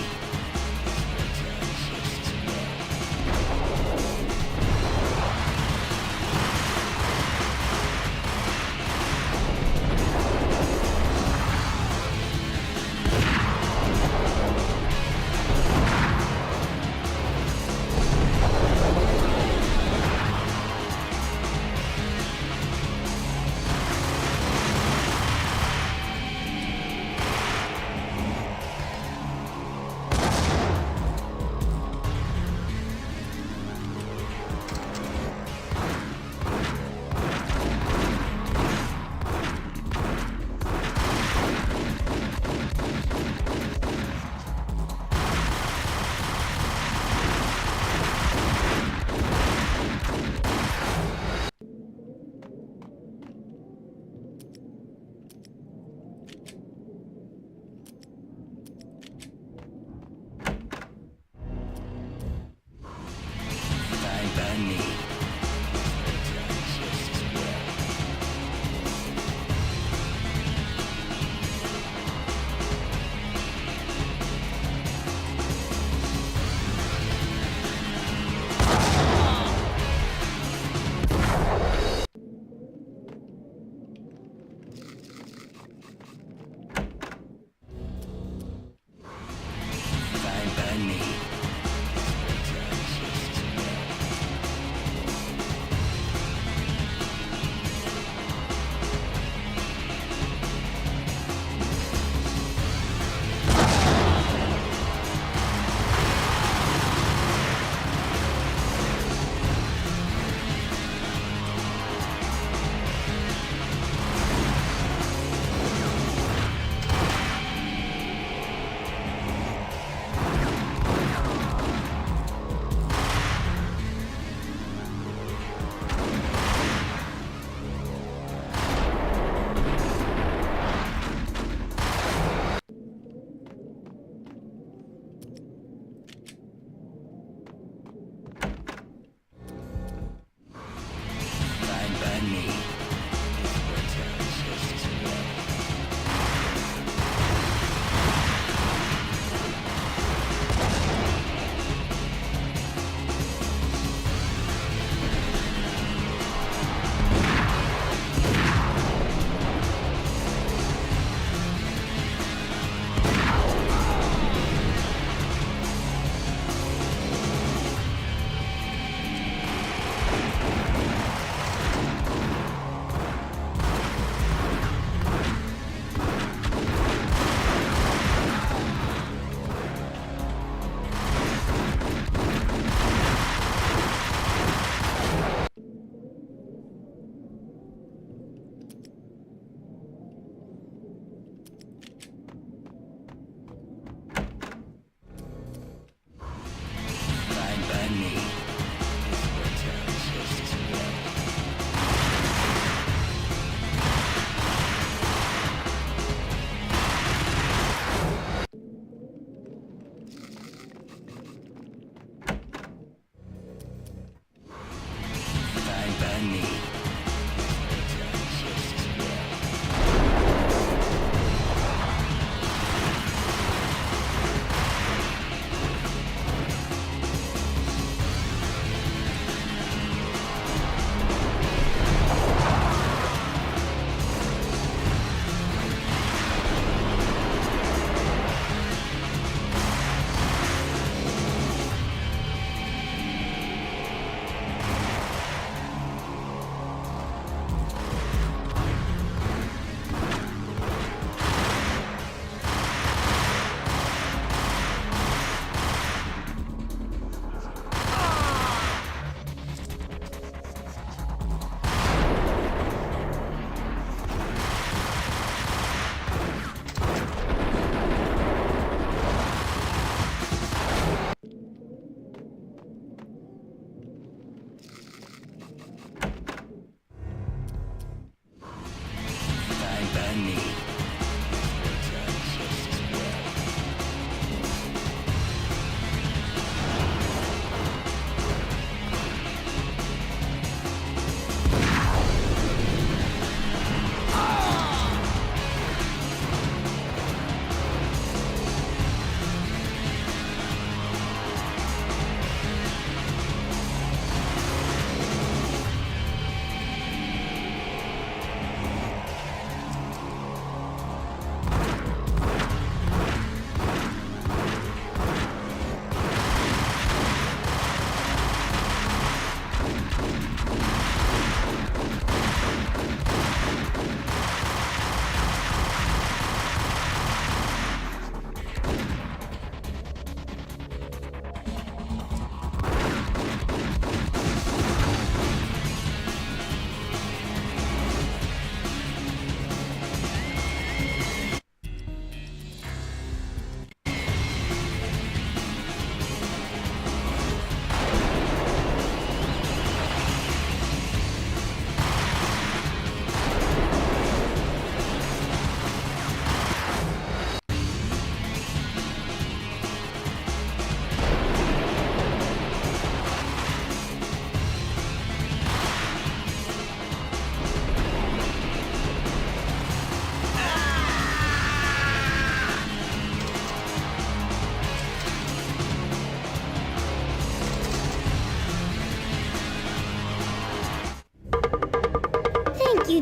by me.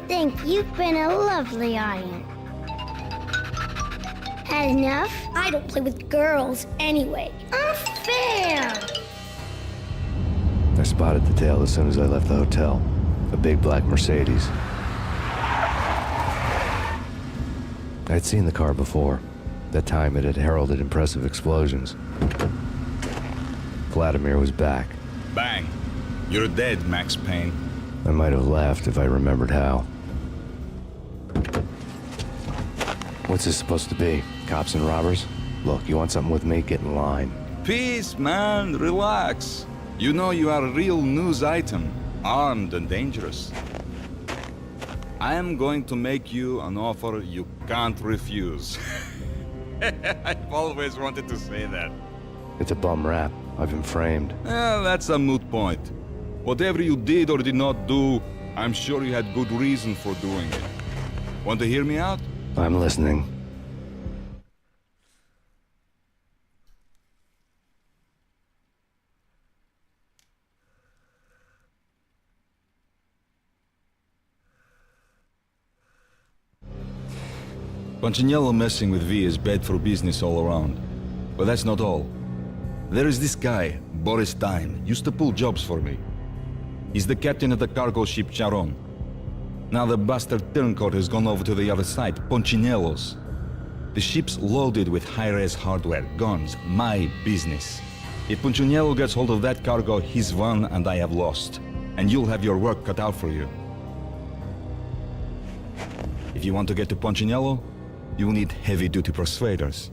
Thank you. You've been a lovely audience. Had enough? I don't play with girls anyway. Unfair! I spotted the tail as soon as I left the hotel. A big black Mercedes. I'd seen the car before. That time it had heralded impressive explosions. Vladimir was back. Bang! You're dead, Max Payne. I might have laughed if I remembered how. What's this supposed to be? Cops and robbers? Look, you want something with me? Get in line. Peace, man. Relax. You know you are a real news item. Armed and dangerous. I am going to make you an offer you can't refuse. I've always wanted to say that. It's a bum rap. I've been framed. That's a moot point. Whatever you did or did not do, I'm sure you had good reason for doing it. Want to hear me out? I'm listening. Punchinello messing with V is bad for business all around. But that's not all. There is this guy, Boris Time, used to pull jobs for me. He's the captain of the cargo ship Charon. Now the bastard turncoat has gone over to the other side, Punchinello's. The ship's loaded with high-res hardware, guns, my business. If Punchinello gets hold of that cargo, he's won and I have lost. And you'll have your work cut out for you. If you want to get to Punchinello, you'll need heavy-duty persuaders.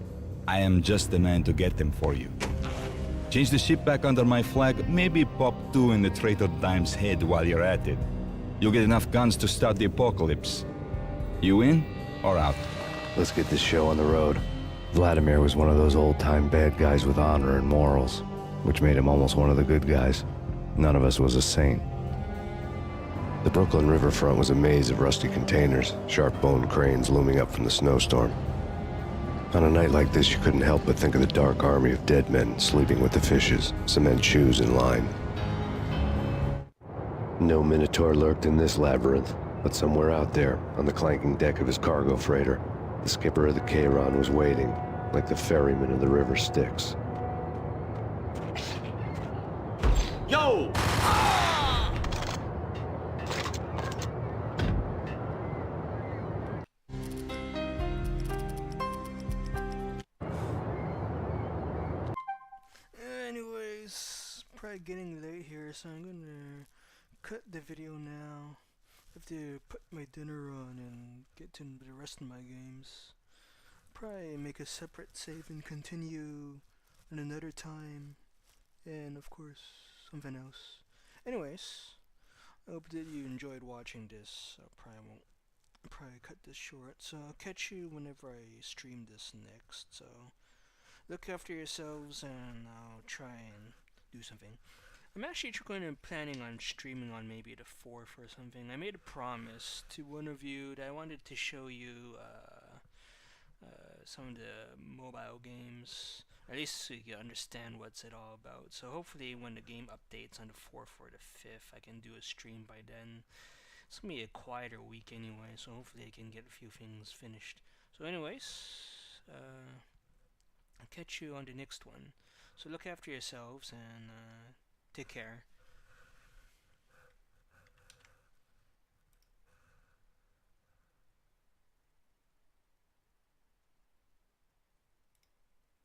I am just the man to get them for you. Change the ship back under my flag, maybe pop 2 in the traitor Dime's head while you're at it. You'll get enough guns to start the apocalypse. You in or out? Let's get this show on the road. Vladimir was one of those old-time bad guys with honor and morals, which made him almost one of the good guys. None of us was a saint. The Brooklyn riverfront was a maze of rusty containers, sharp-boned cranes looming up from the snowstorm. On a night like this, you couldn't help but think of the dark army of dead men sleeping with the fishes, cement shoes in line. No Minotaur lurked in this labyrinth, but somewhere out there, on the clanking deck of his cargo freighter, the skipper of the Cheiron was waiting, like the ferryman of the river Styx. Yo! Anyways, probably getting late here, so I'm gonna cut the video now. I have to put my dinner on and get to the rest of my games. Probably make a separate save and continue in another time, and of course something else. Anyways, I hope that you enjoyed watching this. I probably cut this short, so I'll catch you whenever I stream this next. So look after yourselves, and I'll try and do something. I'm actually planning on streaming on maybe the 4th or something. I made a promise to one of you that I wanted to show you some of the mobile games, at least so you can understand what's it all about. So hopefully when the game updates on the 4th or the 5th, I can do a stream by then. It's gonna be a quieter week anyway, so hopefully I can get a few things finished. So anyways, I'll catch you on the next one. So look after yourselves and take care.